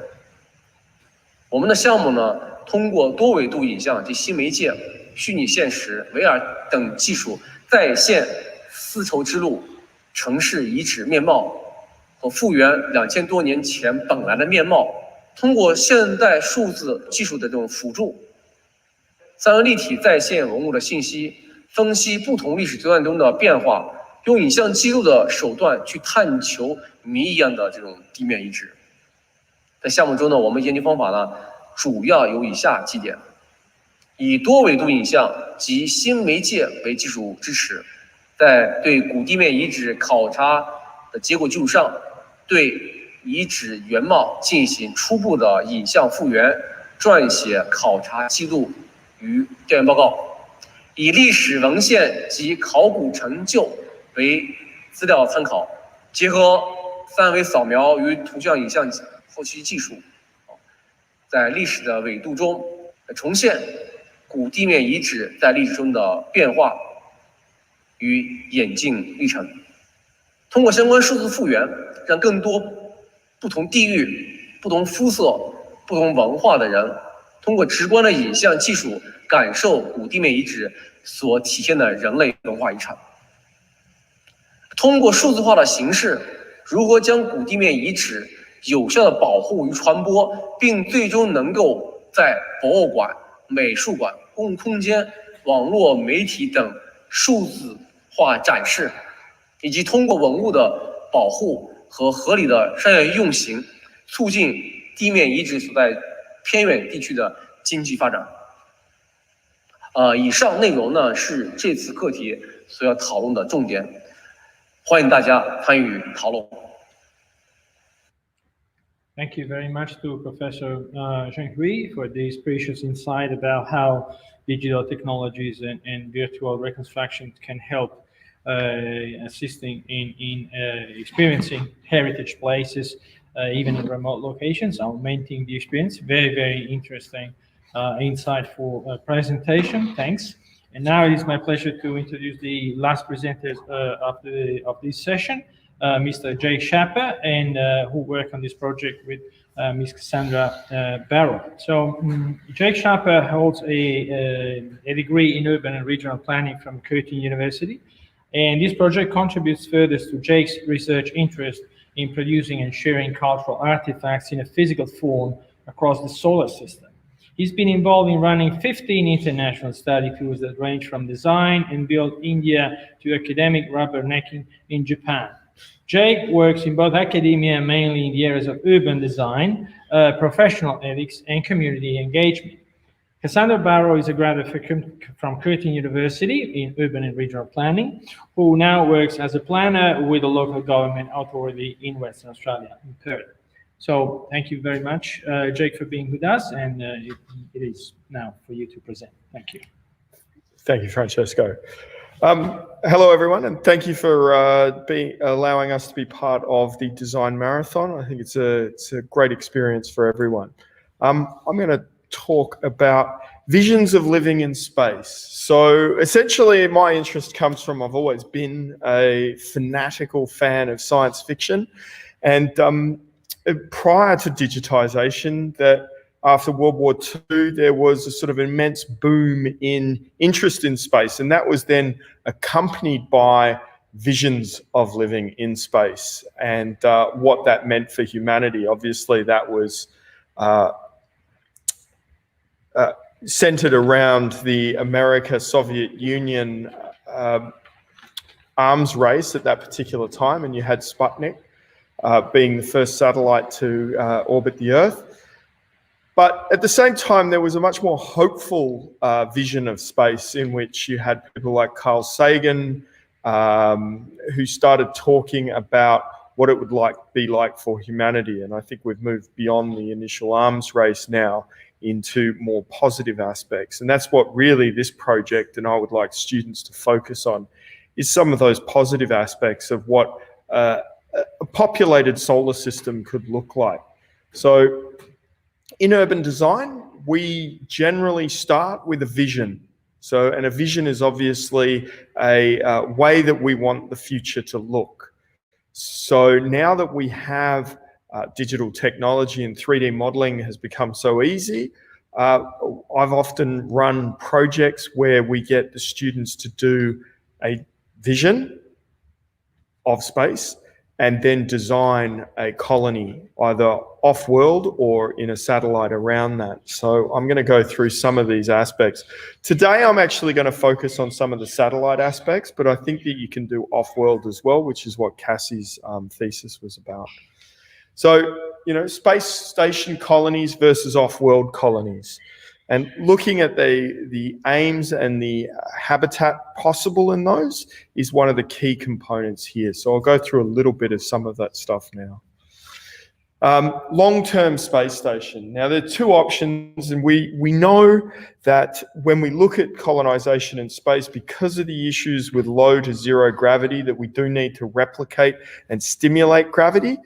我们的项目呢，通过多维度影像及新媒介、虚拟现实、VR 等技术，再现丝绸之路城市遗址面貌和复原2000多年前本来的面貌。通过现代数字技术的这种辅助，3维立体再现文物的信息，分析不同历史阶段中的变化，用影像记录的手段去探求谜一样的这种地面遗址。在项目中呢，我们研究方法呢，主要有以下几点：以多维度影像及新媒介为技术支持，在对古地面遗址考察的结果基础上，对遗址原貌进行初步的影像复原，撰写考察记录与调研报告，以历史文献及考古成就为资料参考，结合3维扫描与图像影像后期技术，在历史的纬度中重现古地面遗址在历史中的变化与演进历程。通过相关数字复原，让更多不同地域、不同肤色、不同文化的人，通过直观的影像技术感受古地面遗址所体现的人类文化遗产。通过数字化的形式，如何将古地面遗址有效的保护与传播，并最终能够在博物馆、美术馆、公共空间、网络媒体等数字化展示，以及通过文物的保护和合理的商业用刑，促进地面遗址所在偏远地区的经济发展。以上内容呢，是这次课题所要讨论的重点，欢迎大家参与讨论。Thank you very much to Professor Zheng Hui for this precious insight about how digital technologies and virtual reconstruction can help assisting in experiencing heritage places, even in remote locations, augmenting the experience. Very, very interesting, insightful presentation. Thanks. And now it is my pleasure to introduce the last presenters of this session, Mr. Jake Schapper, and who worked on this project with Ms. Cassandra Barrow. So Jake Schapper holds a degree in urban and regional planning from Curtin University. And this project contributes further to Jake's research interest in producing and sharing cultural artifacts in a physical form across the solar system. He's been involved in running 15 international study tours that range from design and build India to academic rubbernecking in Japan. Jake works in both academia, mainly in the areas of urban design, professional ethics, and community engagement. Cassandra Barrow is a graduate from Curtin University in urban and regional planning, who now works as a planner with a local government authority in Western Australia, in Perth. So thank you very much, Jake, for being with us, and it is now for you to present. Thank you. Thank you, Francesco. Hello, everyone, and thank you for allowing us to be part of the Design Marathon. I think it's a great experience for everyone. I'm going to talk about visions of living in space. So essentially, my interest comes from, I've always been a fanatical fan of science fiction, and prior to digitization, that after World War II, there was a sort of immense boom in interest in space, and that was then accompanied by visions of living in space and what that meant for humanity. Obviously, that was centered around the America-Soviet Union arms race at that particular time, and you had Sputnik being the first satellite to orbit the Earth. But at the same time, there was a much more hopeful vision of space in which you had people like Carl Sagan, who started talking about what it would be like for humanity. And I think we've moved beyond the initial arms race now into more positive aspects. And that's what really this project, and I would like students to focus on, is some of those positive aspects of what a populated solar system could look like. So in urban design, we generally start with a vision. And a vision is obviously a way that we want the future to look. So now that we have digital technology and 3D modeling has become so easy, I've often run projects where we get the students to do a vision of space and then design a colony, either off-world or in a satellite around that. So I'm going to go through some of these aspects. Today, I'm actually going to focus on some of the satellite aspects, but I think that you can do off-world as well, which is what Cassie's thesis was about. So, space station colonies versus off-world colonies. And looking at the aims and the habitat possible in those is one of the key components here. So I'll go through a little bit of some of that stuff now. Long-term space station. Now, there are two options, and we know that when we look at colonization in space, because of the issues with low to zero gravity, that we do need to replicate and stimulate gravity.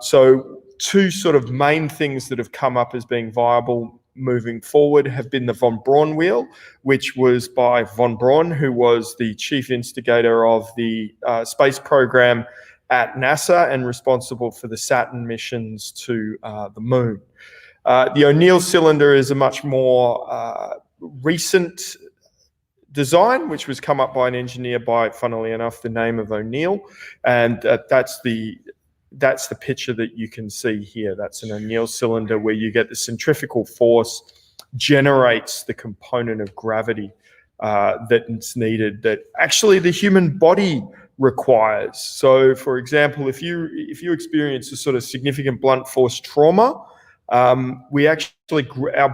So two sort of main things that have come up as being viable moving forward have been the von Braun wheel, which was by von Braun, who was the chief instigator of the space program at NASA and responsible for the Saturn missions to the moon. The O'Neill cylinder is a much more recent design, which was come up by an engineer by, funnily enough, the name of O'Neill, and that's the picture that you can see here. That's an O'Neill cylinder where you get the centrifugal force generates the component of gravity that's needed that actually the human body requires. So, for example, if you experience a sort of significant blunt force trauma, our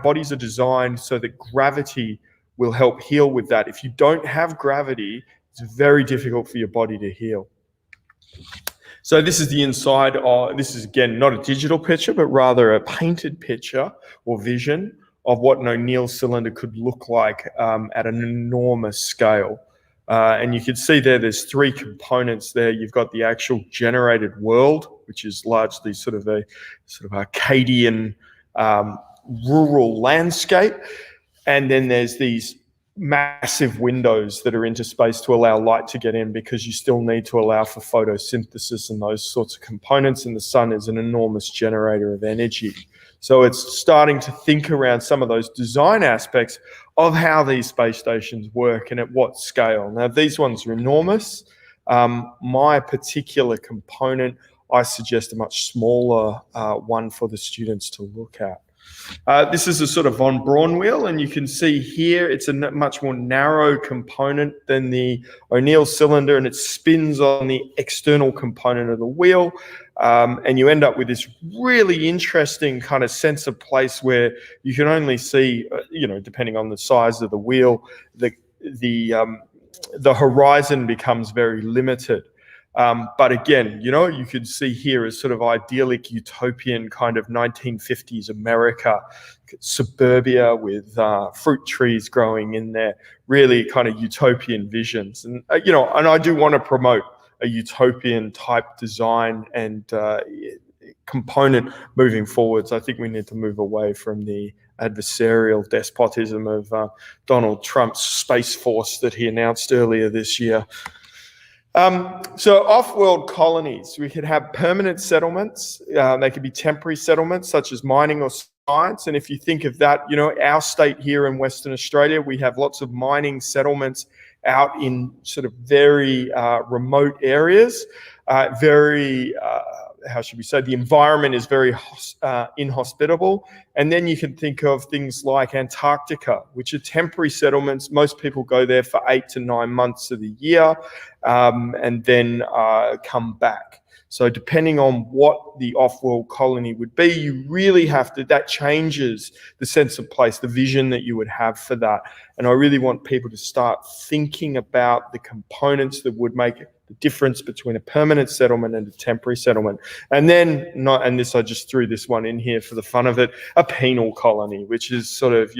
bodies are designed so that gravity will help heal with that. If you don't have gravity, it's very difficult for your body to heal. So this is the inside of, this is again not a digital picture, but rather a painted picture or vision of what an O'Neill cylinder could look like at an enormous scale. And you can see there's three components there. You've got the actual generated world, which is largely sort of Arcadian rural landscape. And then there's these massive windows that are into space to allow light to get in, because you still need to allow for photosynthesis and those sorts of components, and the sun is an enormous generator of energy. So it's starting to think around some of those design aspects of how these space stations work and at what scale. Now, these ones are enormous. My particular component, I suggest a much smaller one for the students to look at. This is a sort of von Braun wheel, and you can see here it's a much more narrow component than the O'Neill cylinder, and it spins on the external component of the wheel, and you end up with this really interesting kind of sense of place where you can only see, depending on the size of the wheel, the horizon becomes very limited. But again, you could see here as sort of idyllic utopian kind of 1950s America, suburbia with fruit trees growing in there, really kind of utopian visions. And, and I do want to promote a utopian type design and component moving forwards. I think we need to move away from the adversarial despotism of Donald Trump's Space Force that he announced earlier this year. So off-world colonies, we could have permanent settlements. They could be temporary settlements such as mining or science. And if you think of that, our state here in Western Australia, we have lots of mining settlements out in sort of very remote areas, how should we say, the environment is very inhospitable. And then you can think of things like Antarctica, which are temporary settlements. Most people go there for 8 to 9 months of the year and then come back. So depending on what the off-world colony would be, you really have to, that changes the sense of place, the vision that you would have for that. And I really want people to start thinking about the components that would make the difference between a permanent settlement and a temporary settlement. And then, I just threw this one in here for the fun of it, a penal colony, which is sort of,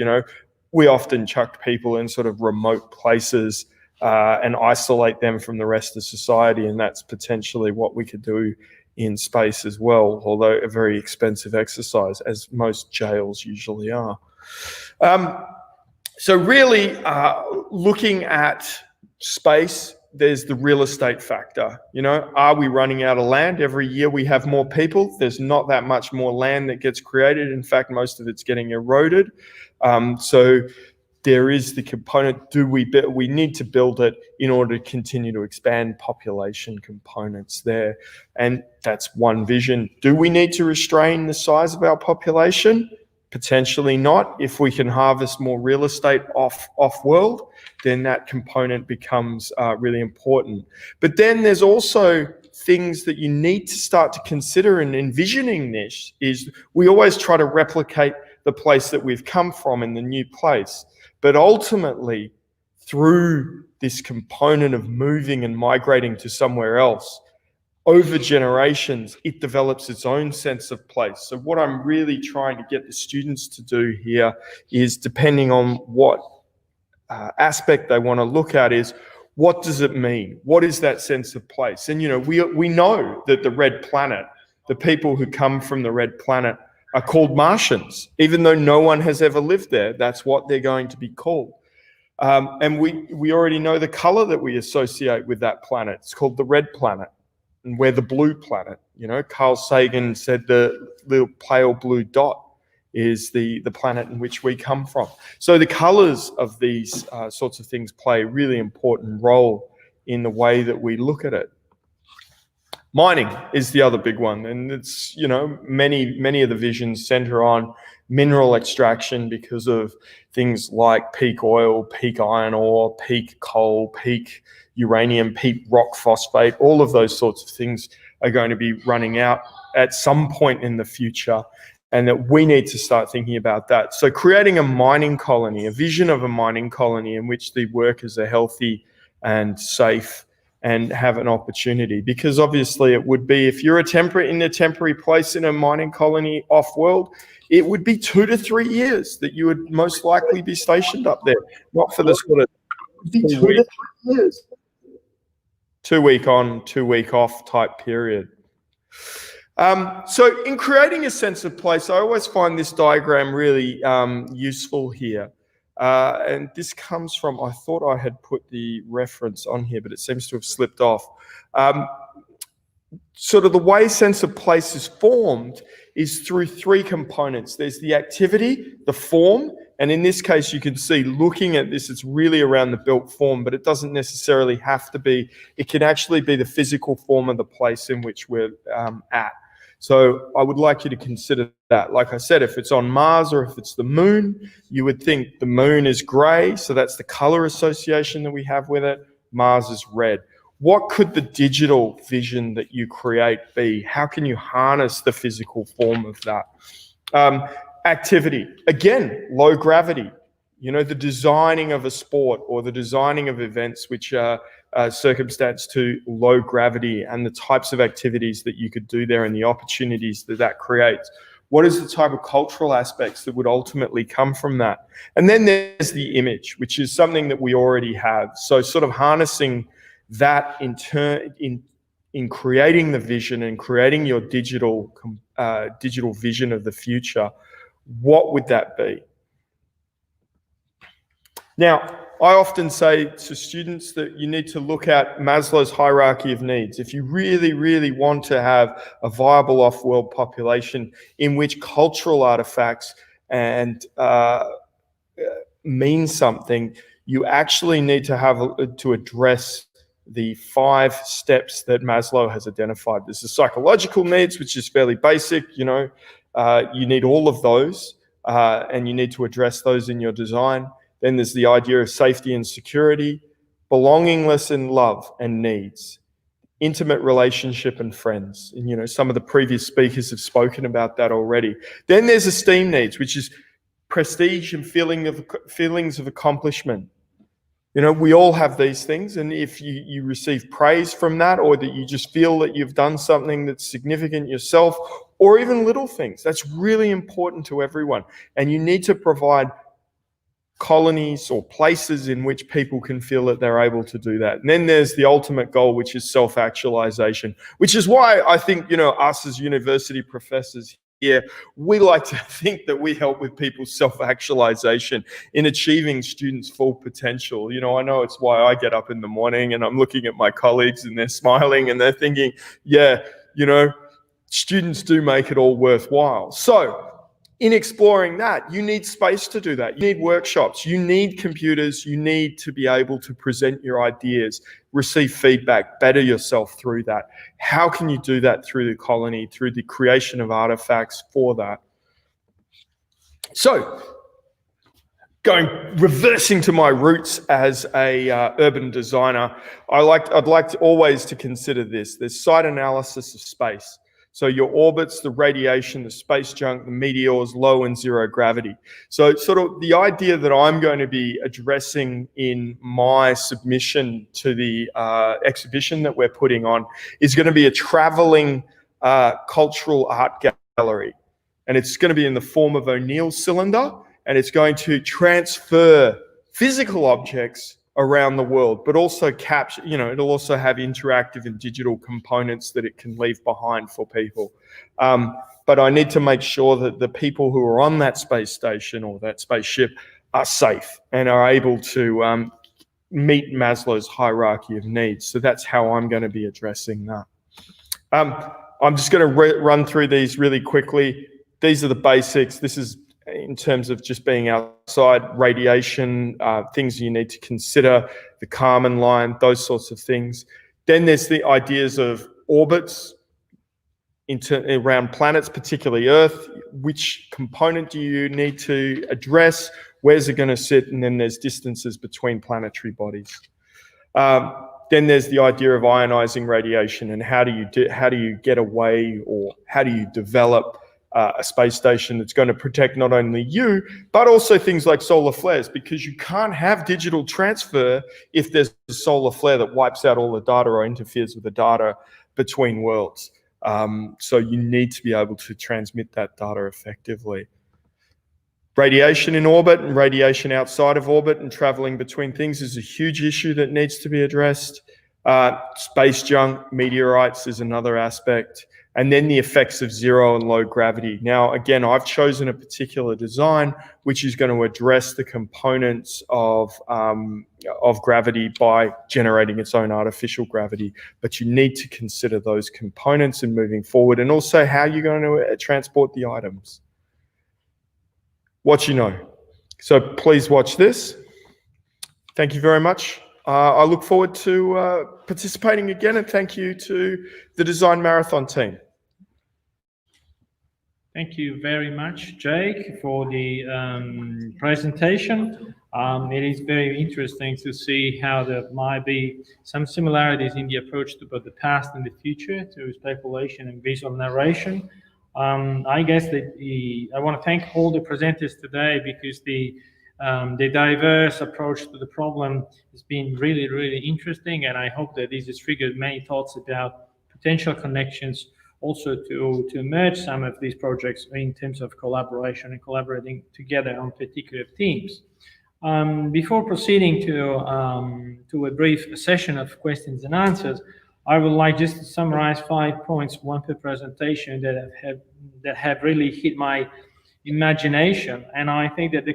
we often chuck people in sort of remote places and isolate them from the rest of society. And that's potentially what we could do in space as well, although a very expensive exercise, as most jails usually are. So really looking at space, there's the real estate factor. Are we running out of land? Every year we have more people. There's not that much more land that gets created. In fact, most of it's getting eroded. So there is the component, we need to build it in order to continue to expand population components there. And that's one vision. Do we need to restrain the size of our population? Potentially not. If we can harvest more real estate off-world, then that component becomes really important. But then there's also things that you need to start to consider in envisioning this is we always try to replicate the place that we've come from in the new place. But ultimately, through this component of moving and migrating to somewhere else, over generations, it develops its own sense of place. So what I'm really trying to get the students to do here is, depending on what aspect they want to look at, is what does it mean? What is that sense of place? And, we know that the red planet, the people who come from the red planet are called Martians. Even though no one has ever lived there, that's what they're going to be called. And we already know the color that we associate with that planet. It's called the red planet. And we're the blue planet. Carl Sagan said the little pale blue dot is the planet in which we come from. So the colors of these sorts of things play a really important role in the way that we look at it. Mining is the other big one. And it's, many of the visions center on mineral extraction because of things like peak oil, peak iron ore, peak coal, peak uranium, peak rock phosphate. All of those sorts of things are going to be running out at some point in the future, and that we need to start thinking about that. So creating a mining colony, a vision of a mining colony in which the workers are healthy and safe and have an opportunity. Because obviously it would be, if you're in a temporary place in a mining colony off-world, it would be 2 to 3 years that you would most likely be stationed up there, not for the sort of 2 to 3 years. 2 week on, 2 week off type period. So in creating a sense of place, I always find this diagram really useful here. And this comes from, I thought I had put the reference on here, but it seems to have slipped off. Sort of the way sense of place is formed is through 3 components. There's the activity, the form, and in this case, you can see looking at this, it's really around the built form, but it doesn't necessarily have to be. It can actually be the physical form of the place in which we're at. So I would like you to consider that. Like I said, if it's on Mars or if it's the moon, you would think the moon is gray, so that's the color association that we have with it. Mars is red. What could the digital vision that you create be? How can you harness the physical form of that? Activity, again, low gravity. The designing of a sport or the designing of events which are circumstanced to low gravity, and the types of activities that you could do there and the opportunities that creates. What is the type of cultural aspects that would ultimately come from that? And then there's the image, which is something that we already have. So sort of harnessing that in creating the vision and creating your digital vision of the future, what would that be? Now, I often say to students that you need to look at Maslow's hierarchy of needs. If you really, really want to have a viable off-world population in which cultural artifacts and mean something, you actually need to address the 5 steps that Maslow has identified. There's the psychological needs, which is fairly basic. You need all of those, and you need to address those in your design. Then there's the idea of safety and security, belongingness and love and needs, intimate relationship and friends. And, some of the previous speakers have spoken about that already. Then there's esteem needs, which is prestige and feelings of accomplishment. We all have these things, and if you receive praise from that, or that you just feel that you've done something that's significant yourself, or even little things, that's really important to everyone. And you need to provide colonies or places in which people can feel that they're able to do that. And then there's the ultimate goal, which is self-actualization, which is why I think, us as university professors here, we like to think that we help with people's self-actualization in achieving students' full potential. I know it's why I get up in the morning and I'm looking at my colleagues and they're smiling and they're thinking, yeah, students do make it all worthwhile. So in exploring that, you need space to do that. You need workshops, you need computers, you need to be able to present your ideas, receive feedback, better yourself through that. How can you do that through the colony, through the creation of artifacts for that? So, reversing to my roots as a urban designer, I'd like to always to consider this. There's site analysis of space. So your orbits, the radiation, the space junk, the meteors, low and zero gravity. So sort of the idea that I'm going to be addressing in my submission to the exhibition that we're putting on is going to be a traveling cultural art gallery. And it's going to be in the form of O'Neill's cylinder, and it's going to transfer physical objects around the world, but also capture, it'll also have interactive and digital components that it can leave behind for people. But I need to make sure that the people who are on that space station or that spaceship are safe and are able to meet Maslow's hierarchy of needs. So that's how I'm going to be addressing that. I'm just going to run through these really quickly. These are the basics. This is in terms of just being outside, radiation, things you need to consider, the Kármán line, those sorts of things. Then there's the ideas of orbits around planets, particularly Earth. Which component do you need to address? Where's it going to sit? And then there's distances between planetary bodies. Then there's the idea of ionizing radiation and how do you get away, or how do you develop a space station that's going to protect not only you, but also things like solar flares, because you can't have digital transfer if there's a solar flare that wipes out all the data or interferes with the data between worlds. So you need to be able to transmit that data effectively. Radiation in orbit and radiation outside of orbit and traveling between things is a huge issue that needs to be addressed. Space junk, meteorites is another aspect. And then the effects of zero and low gravity. Now, again, I've chosen a particular design which is going to address the components of gravity by generating its own artificial gravity. But you need to consider those components in moving forward, and also how you're going to transport the items. What you know. So please watch this. Thank you very much. I look forward to participating again, and thank you to the Design Marathon team. Thank you very much, Jake, for the presentation. It is very interesting to see how there might be some similarities in the approach to both the past and the future, to speculation and visual narration. I guess that I want to thank all the presenters today, because the diverse approach to the problem has been really, really interesting, and I hope that this has triggered many thoughts about potential connections also to merge some of these projects in terms of collaboration and collaborating together on particular themes. Before proceeding to a brief session of questions and answers, I would like just to summarize 5 points, one per presentation, that have really hit my imagination. And I think that the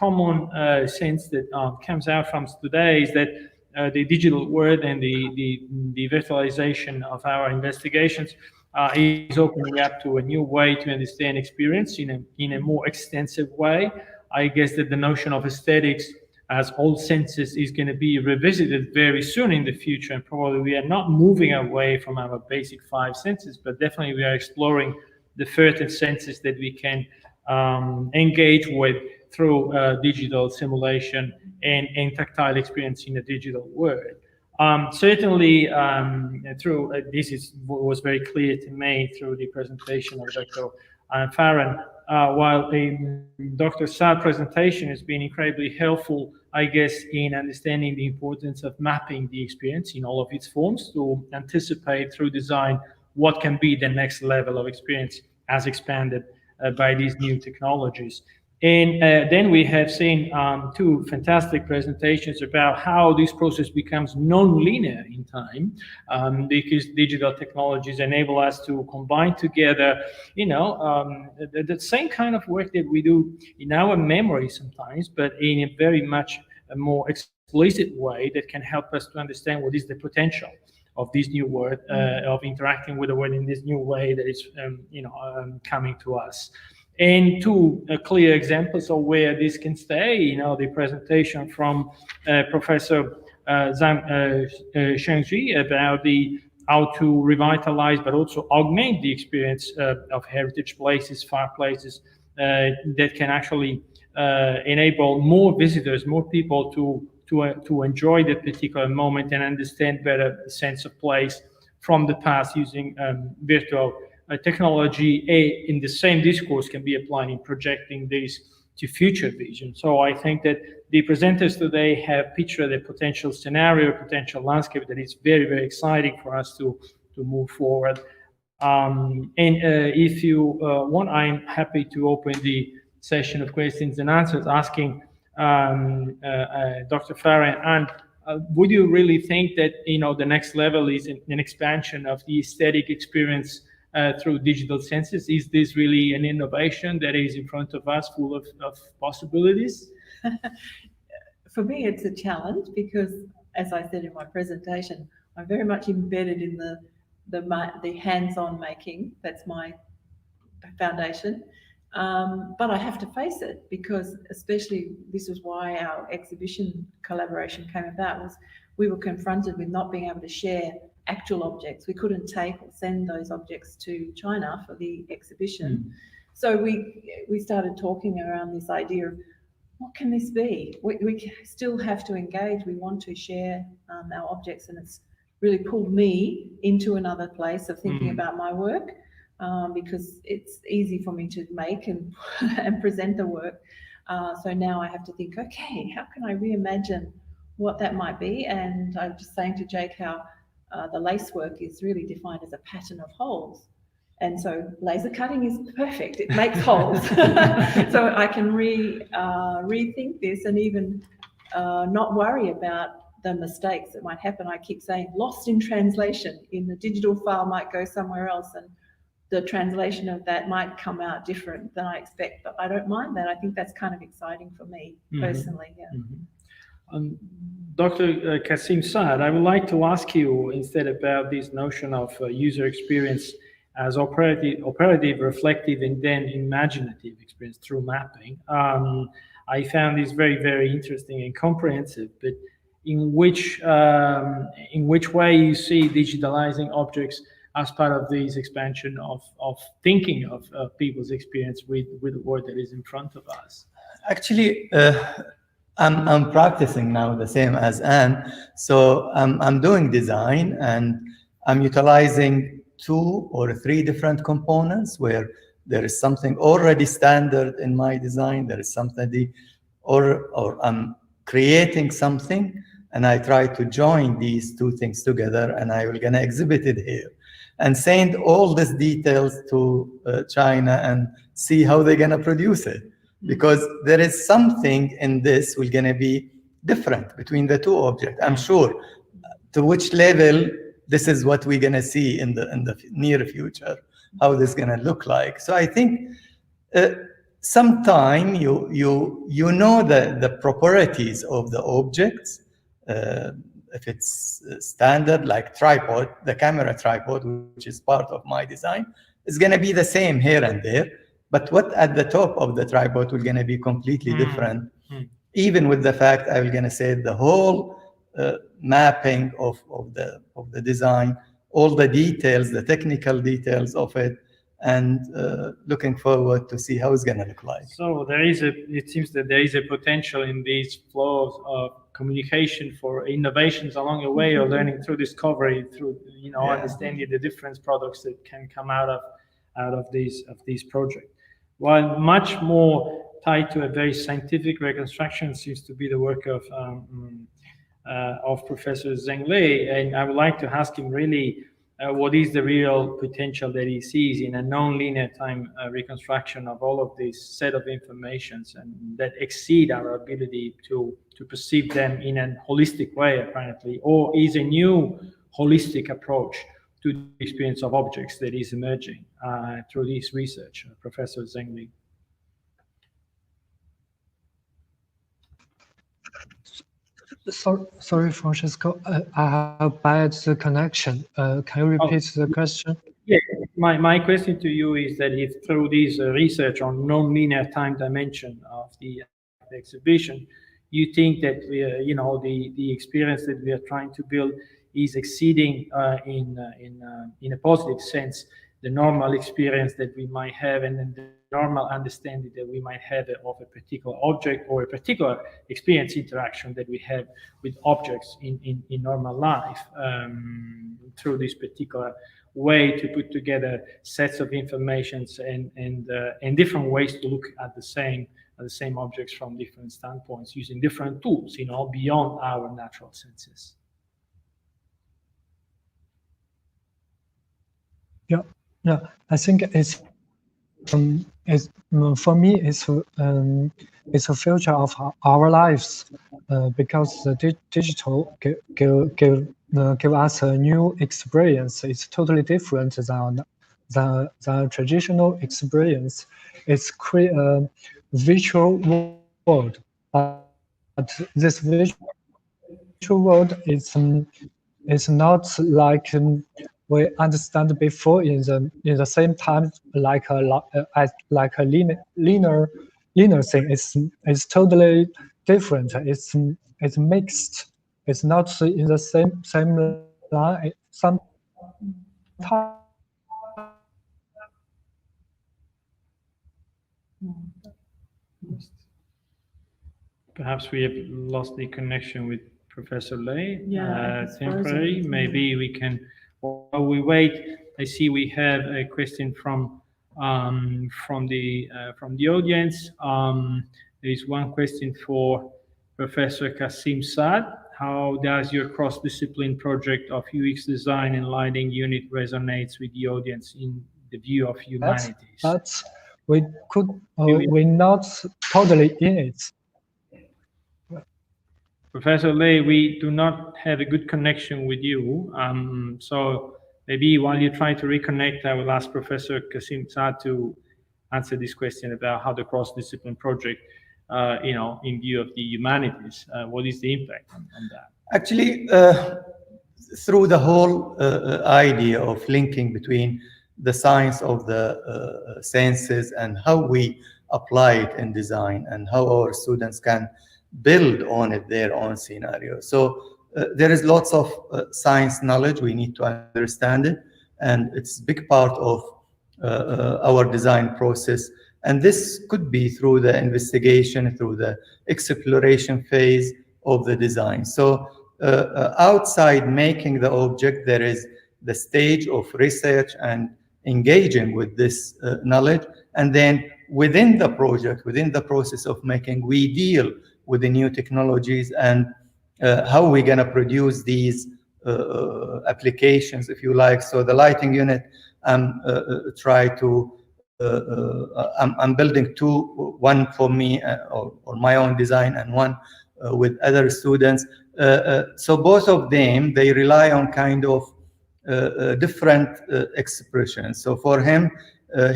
common sense that comes out from today is that the digital world and the virtualization of our investigations is opening up to a new way to understand experience in a more extensive way. I guess that the notion of aesthetics as all senses is going to be revisited very soon in the future, and probably we are not moving away from our basic 5 senses, but definitely we are exploring the further senses that we can engage with through digital simulation and tactile experience in a digital world. Certainly, this was very clear to me through the presentation of Dr. Anne Farren. While Dr. Saad presentation has been incredibly helpful, I guess, in understanding the importance of mapping the experience in all of its forms to anticipate through design what can be the next level of experience as expanded by these new technologies. And then we have seen 2 fantastic presentations about how this process becomes non-linear in time, because digital technologies enable us to combine together, the same kind of work that we do in our memory sometimes, but in a very much a more explicit way that can help us to understand what is the potential of this new world, of interacting with the world in this new way that is, coming to us. And 2 clear examples of where this can stay, the presentation from Professor Zhang Shengji about how to revitalize but also augment the experience of heritage places, far places, that can actually enable more visitors, more people to enjoy that particular moment and understand better the sense of place from the past using virtual technology. In the same discourse can be applied in projecting this to future vision. So I think that the presenters today have pictured a potential scenario, potential landscape that is very, very exciting for us to move forward. If you want, I'm happy to open the session of questions and answers, asking Dr. Farren, and would you really think that the next level is an expansion of the aesthetic experience through digital senses? Is this really an innovation that is in front of us, full of possibilities? For me, it's a challenge because, as I said in my presentation, I'm very much embedded in the hands-on making. That's my foundation. But I have to face it because, especially, this is why our exhibition collaboration came about, was we were confronted with not being able to share actual objects. We couldn't take or send those objects to China for the exhibition. So we started talking around this idea of, what can this be? We still have to engage. We want to share our objects, and it's really pulled me into another place of thinking about my work, because it's easy for me to make and present the work. So now I have to think, okay, how can I reimagine what that might be? And I'm just saying to Jake how the lace work is really defined as a pattern of holes. And so laser cutting is perfect. It makes holes. So I can rethink this and even not worry about the mistakes that might happen. I keep saying lost in translation. In the digital file might go somewhere else, and the translation of that might come out different than I expect. But I don't mind that. I think that's kind of exciting for me personally. Yeah. Dr. Kasim Saad, I would like to ask you instead about this notion of user experience as operative, reflective, and then imaginative experience through mapping. I found this very, very interesting and comprehensive, but in which way you see digitalizing objects as part of this expansion of thinking of people's experience with the world that is in front of us? Actually, I'm practicing now the same as Anne. So I'm doing design, and I'm utilizing 2 or 3 different components where there is something already standard in my design. There is something, or I'm creating something, and I try to join these 2 things together, and I will gonna exhibit it here. and send all these details to China and see how they're going to produce it. Because there is something in this will going to be different between the two objects. I'm sure. To which level, this is what we're going to see in the near future, how this is going to look like. So I think sometime you know the properties of the objects. If it's standard, like tripod, the camera tripod, which is part of my design, is going to be the same here and there. But what at the top of the tripod will going to be completely different, even with the fact I was going to say the whole mapping of the design, all the details, the technical details of it, and looking forward to see how it's going to look like. So it seems that there is a potential in these flows of communication for innovations along the way, or learning through discovery, through understanding the different products that can come out of these projects. While much more tied to a very scientific reconstruction seems to be the work of Professor Zheng Lei, and I would like to ask him really what is the real potential that he sees in a non-linear time reconstruction of all of this set of informations, and that exceed our ability to perceive them in a holistic way, apparently, or is a new holistic approach to the experience of objects that is emerging through this research, Professor Zheng Lei. Sorry, Francesco, I have bad connection. Can you repeat the question? Yeah, my question to you is that if through this research on non-linear time dimension of the exhibition, you think that the experience that we are trying to build is exceeding in a positive sense the normal experience that we might have, and then the normal understanding that we might have of a particular object or a particular experience interaction that we have with objects in normal life, through this particular way to put together sets of informations and different ways to look at the same objects from different standpoints, using different tools, beyond our natural senses. Yeah, I think it's for me it's a future of our lives, because the digital give us a new experience. It's totally different than the traditional experience. It's create a virtual world, but this virtual world is not like we understand before in the same time, like a linear thing. It's totally different. It's mixed. It's not in the same line. Sometimes. Perhaps we have lost the connection with Professor Lei. Yeah, temporary. Maybe we can. While we wait, I see we have a question from the audience. There is one question for Professor Kasim Saad. How does your cross-discipline project of UX design and lighting unit resonates with the audience in the view of humanities? But we're not totally in it. Professor Lei, we do not have a good connection with you. So maybe while you try to reconnect, I will ask Professor Kasim Saad to answer this question about how the cross-discipline project, in view of the humanities, what is the impact on that? Actually, through the whole idea of linking between the science of the senses and how we apply it in design and how our students can build on it their own scenario. So there is lots of science knowledge. We need to understand it, and it's a big part of our design process. And this could be through the investigation, through the exploration phase of the design. So outside making the object, there is the stage of research and engaging with this knowledge. And then within the project, within the process of making, we deal with the new technologies and how we're going to produce these applications, if you like. So the lighting unit, I'm building two, one for me or my own design, and one with other students. So both of them, they rely on kind of different expressions. So for him,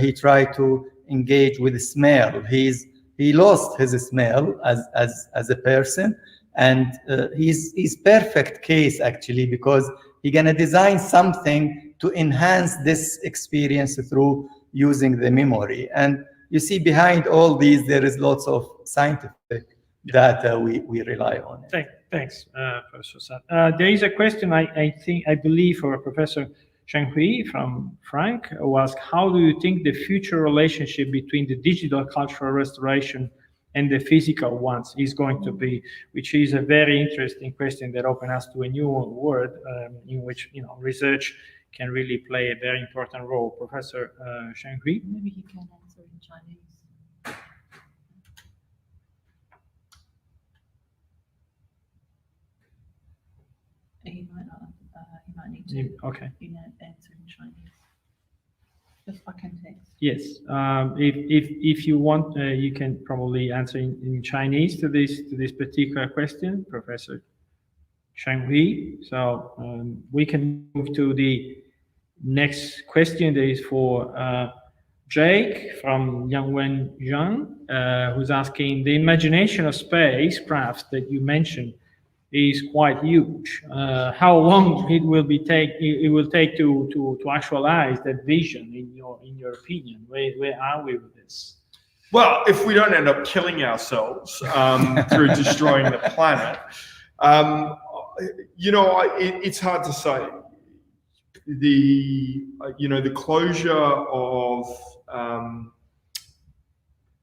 he tried to engage with smell. He lost his smell as a person, and he's perfect case actually, because he's gonna design something to enhance this experience through using the memory. And you see behind all these, there is lots of scientific data we rely on. Thanks, Professor Saad. There is a question I believe for Professor Shenghui from Frank, who asked, how do you think the future relationship between the digital cultural restoration and the physical ones is going to be, which is a very interesting question that opens us to a new world in which research can really play a very important role. Professor Shenghui? Maybe he can answer in Chinese. He might need to okay. Answer in Chinese. Just by context. Yes, if you want, you can probably answer in Chinese to this particular question, Professor Shenghui. So we can move to the next question. That is for Jake from Yangwen Zhang, who's asking, the imagination of spacecraft that you mentioned is quite huge. How long it will take to actualize that vision in your opinion? Where are we with this? Well, if we don't end up killing ourselves through destroying the planet, it's hard to say. The closure of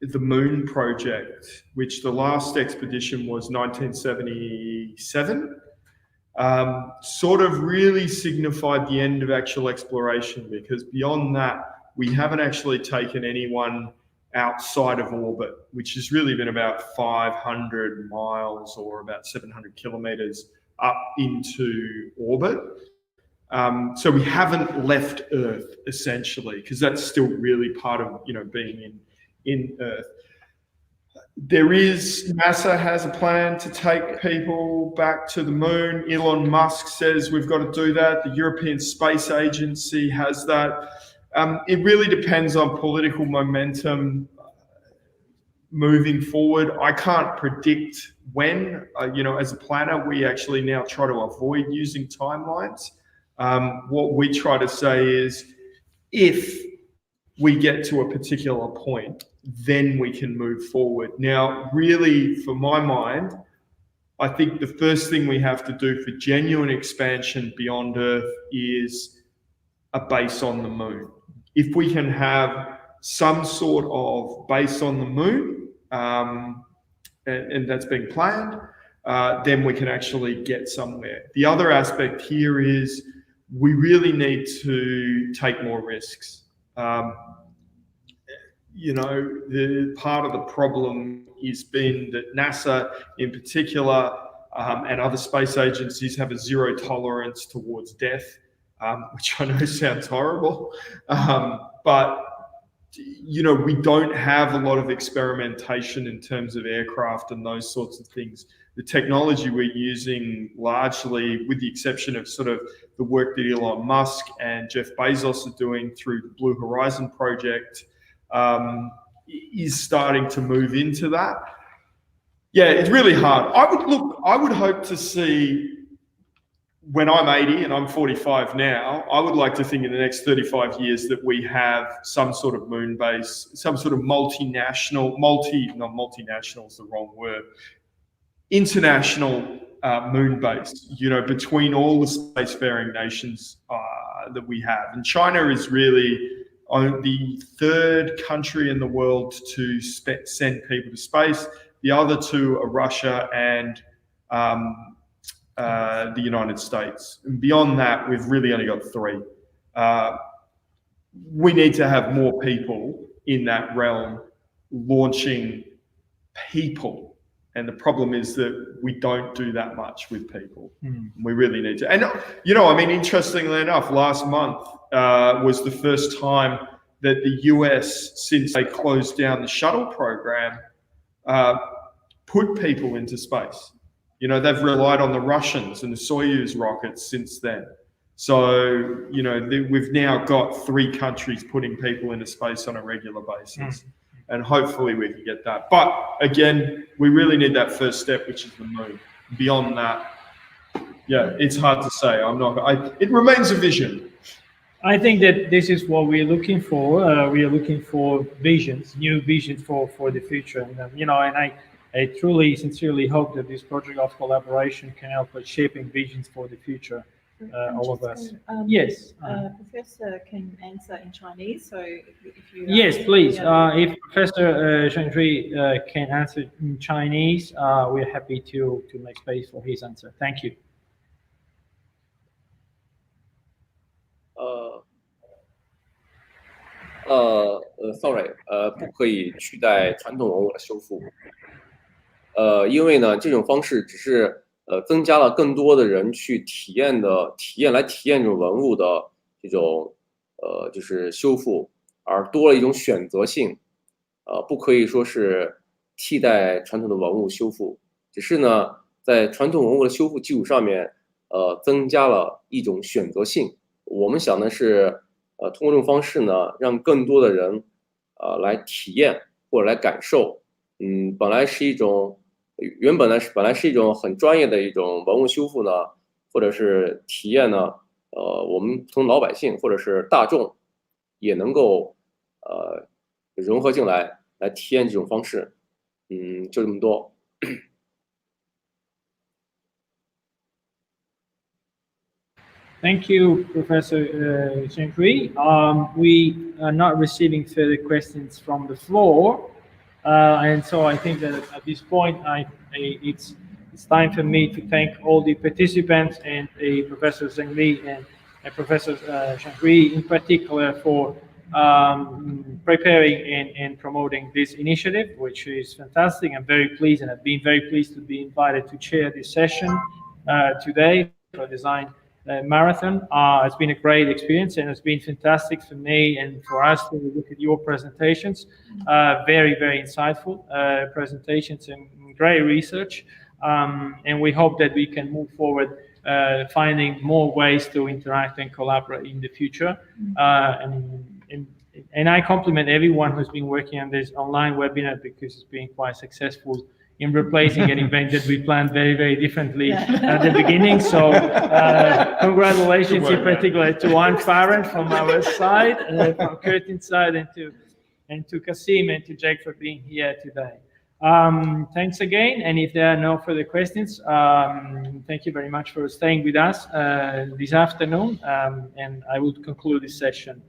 the Moon project, which the last expedition was 1977, sort of really signified the end of actual exploration, because beyond that, we haven't actually taken anyone outside of orbit, which has really been about 500 miles or about 700 kilometers up into orbit. So we haven't left Earth, essentially, because that's still really part of being in Earth. NASA has a plan to take people back to the moon. Elon Musk says we've got to do that. The European Space Agency has that. It really depends on political momentum moving forward. I can't predict when. As a planner, we actually now try to avoid using timelines. What we try to say is, if we get to a particular point, then we can move forward. Now, really, for my mind, I think the first thing we have to do for genuine expansion beyond Earth is a base on the moon. If we can have some sort of base on the moon, and that's being planned, then we can actually get somewhere. The other aspect here is we really need to take more risks. The part of the problem has been that NASA in particular and other space agencies have a zero tolerance towards death, which I know sounds horrible, but we don't have a lot of experimentation in terms of aircraft and those sorts of things. The technology we're using, largely with the exception of sort of the work that Elon Musk and Jeff Bezos are doing through the Blue Horizon project, is starting to move into that. Yeah, it's really hard. I would hope to see, when I'm 80 and I'm 45 now, I would like to think in the next 35 years that we have some sort of moon base, some sort of multinational is the wrong word, international moon base, between all the spacefaring nations that we have. And China is really the third country in the world to send people to space. The other two are Russia and the United States. And beyond that, we've really only got three. We need to have more people in that realm launching people And the problem is that we don't do that much with people. We really need to. And, you know, I mean, interestingly enough, last month was the first time that the US, since they closed down the shuttle program, put people into space. You know, they've relied on the Russians and the Soyuz rockets since then. So, you know, we've now got 3 countries putting people into space on a regular basis. And hopefully we can get that. But again, we really need that first step, which is the moon. Beyond that, yeah, it's hard to say. It remains a vision. I think that this is what we're looking for. We are looking for visions, new visions for the future. And, you know, and I truly, sincerely hope that this project of collaboration can help us shaping visions for the future. All of us. Yes. Professor can answer in Chinese, so if you... Yes, please. If Professor Zhenghui can answer in Chinese, we're happy to make space for his answer. Thank you. Sorry， 不可以取代传统文物的修复。因为呢，这种方式只是增加了更多的人去体验这种文物的这种就是修复，而多了一种选择性，不可以说是替代传统的文物修复，只是呢在传统文物的修复基础上面，增加了一种选择性。我们想的是，通过这种方式呢，让更多的人来体验或者来感受，本来是一种。本来是一种很专业的一种文物修复呢，或者是体验呢，我们从老百姓或者是大众也能够融合进来体验这种方式，就这么多。Thank you, Professor Zhenghui. We are not receiving further questions from the floor. And so I think that at this point, it's time for me to thank all the participants and Professor Zhenghui and Professor Zhenghui in particular for preparing and promoting this initiative, which is fantastic. I'm very pleased, and I've been very pleased to be invited to chair this session today for Design Marathon. It's been a great experience, and it's been fantastic for me and for us to look at your presentations. Very, very insightful presentations and great research. And we hope that we can move forward, finding more ways to interact and collaborate in the future. And I compliment everyone who's been working on this online webinar, because it's been quite successful in replacing an event that we planned very, very differently at the beginning. So congratulations in particular to Anne Farren from our side, from Curtin's side, and to Kasim and to Jake for being here today. Thanks again. And if there are no further questions, thank you very much for staying with us this afternoon. And I would conclude this session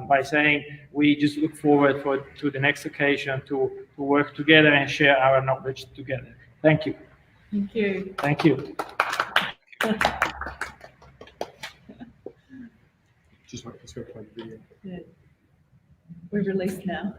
by saying we just look forward to the next occasion to work together and share our knowledge together. Thank you. Thank you. Thank you. Just wait, let's go play the video. Yeah. We're released now.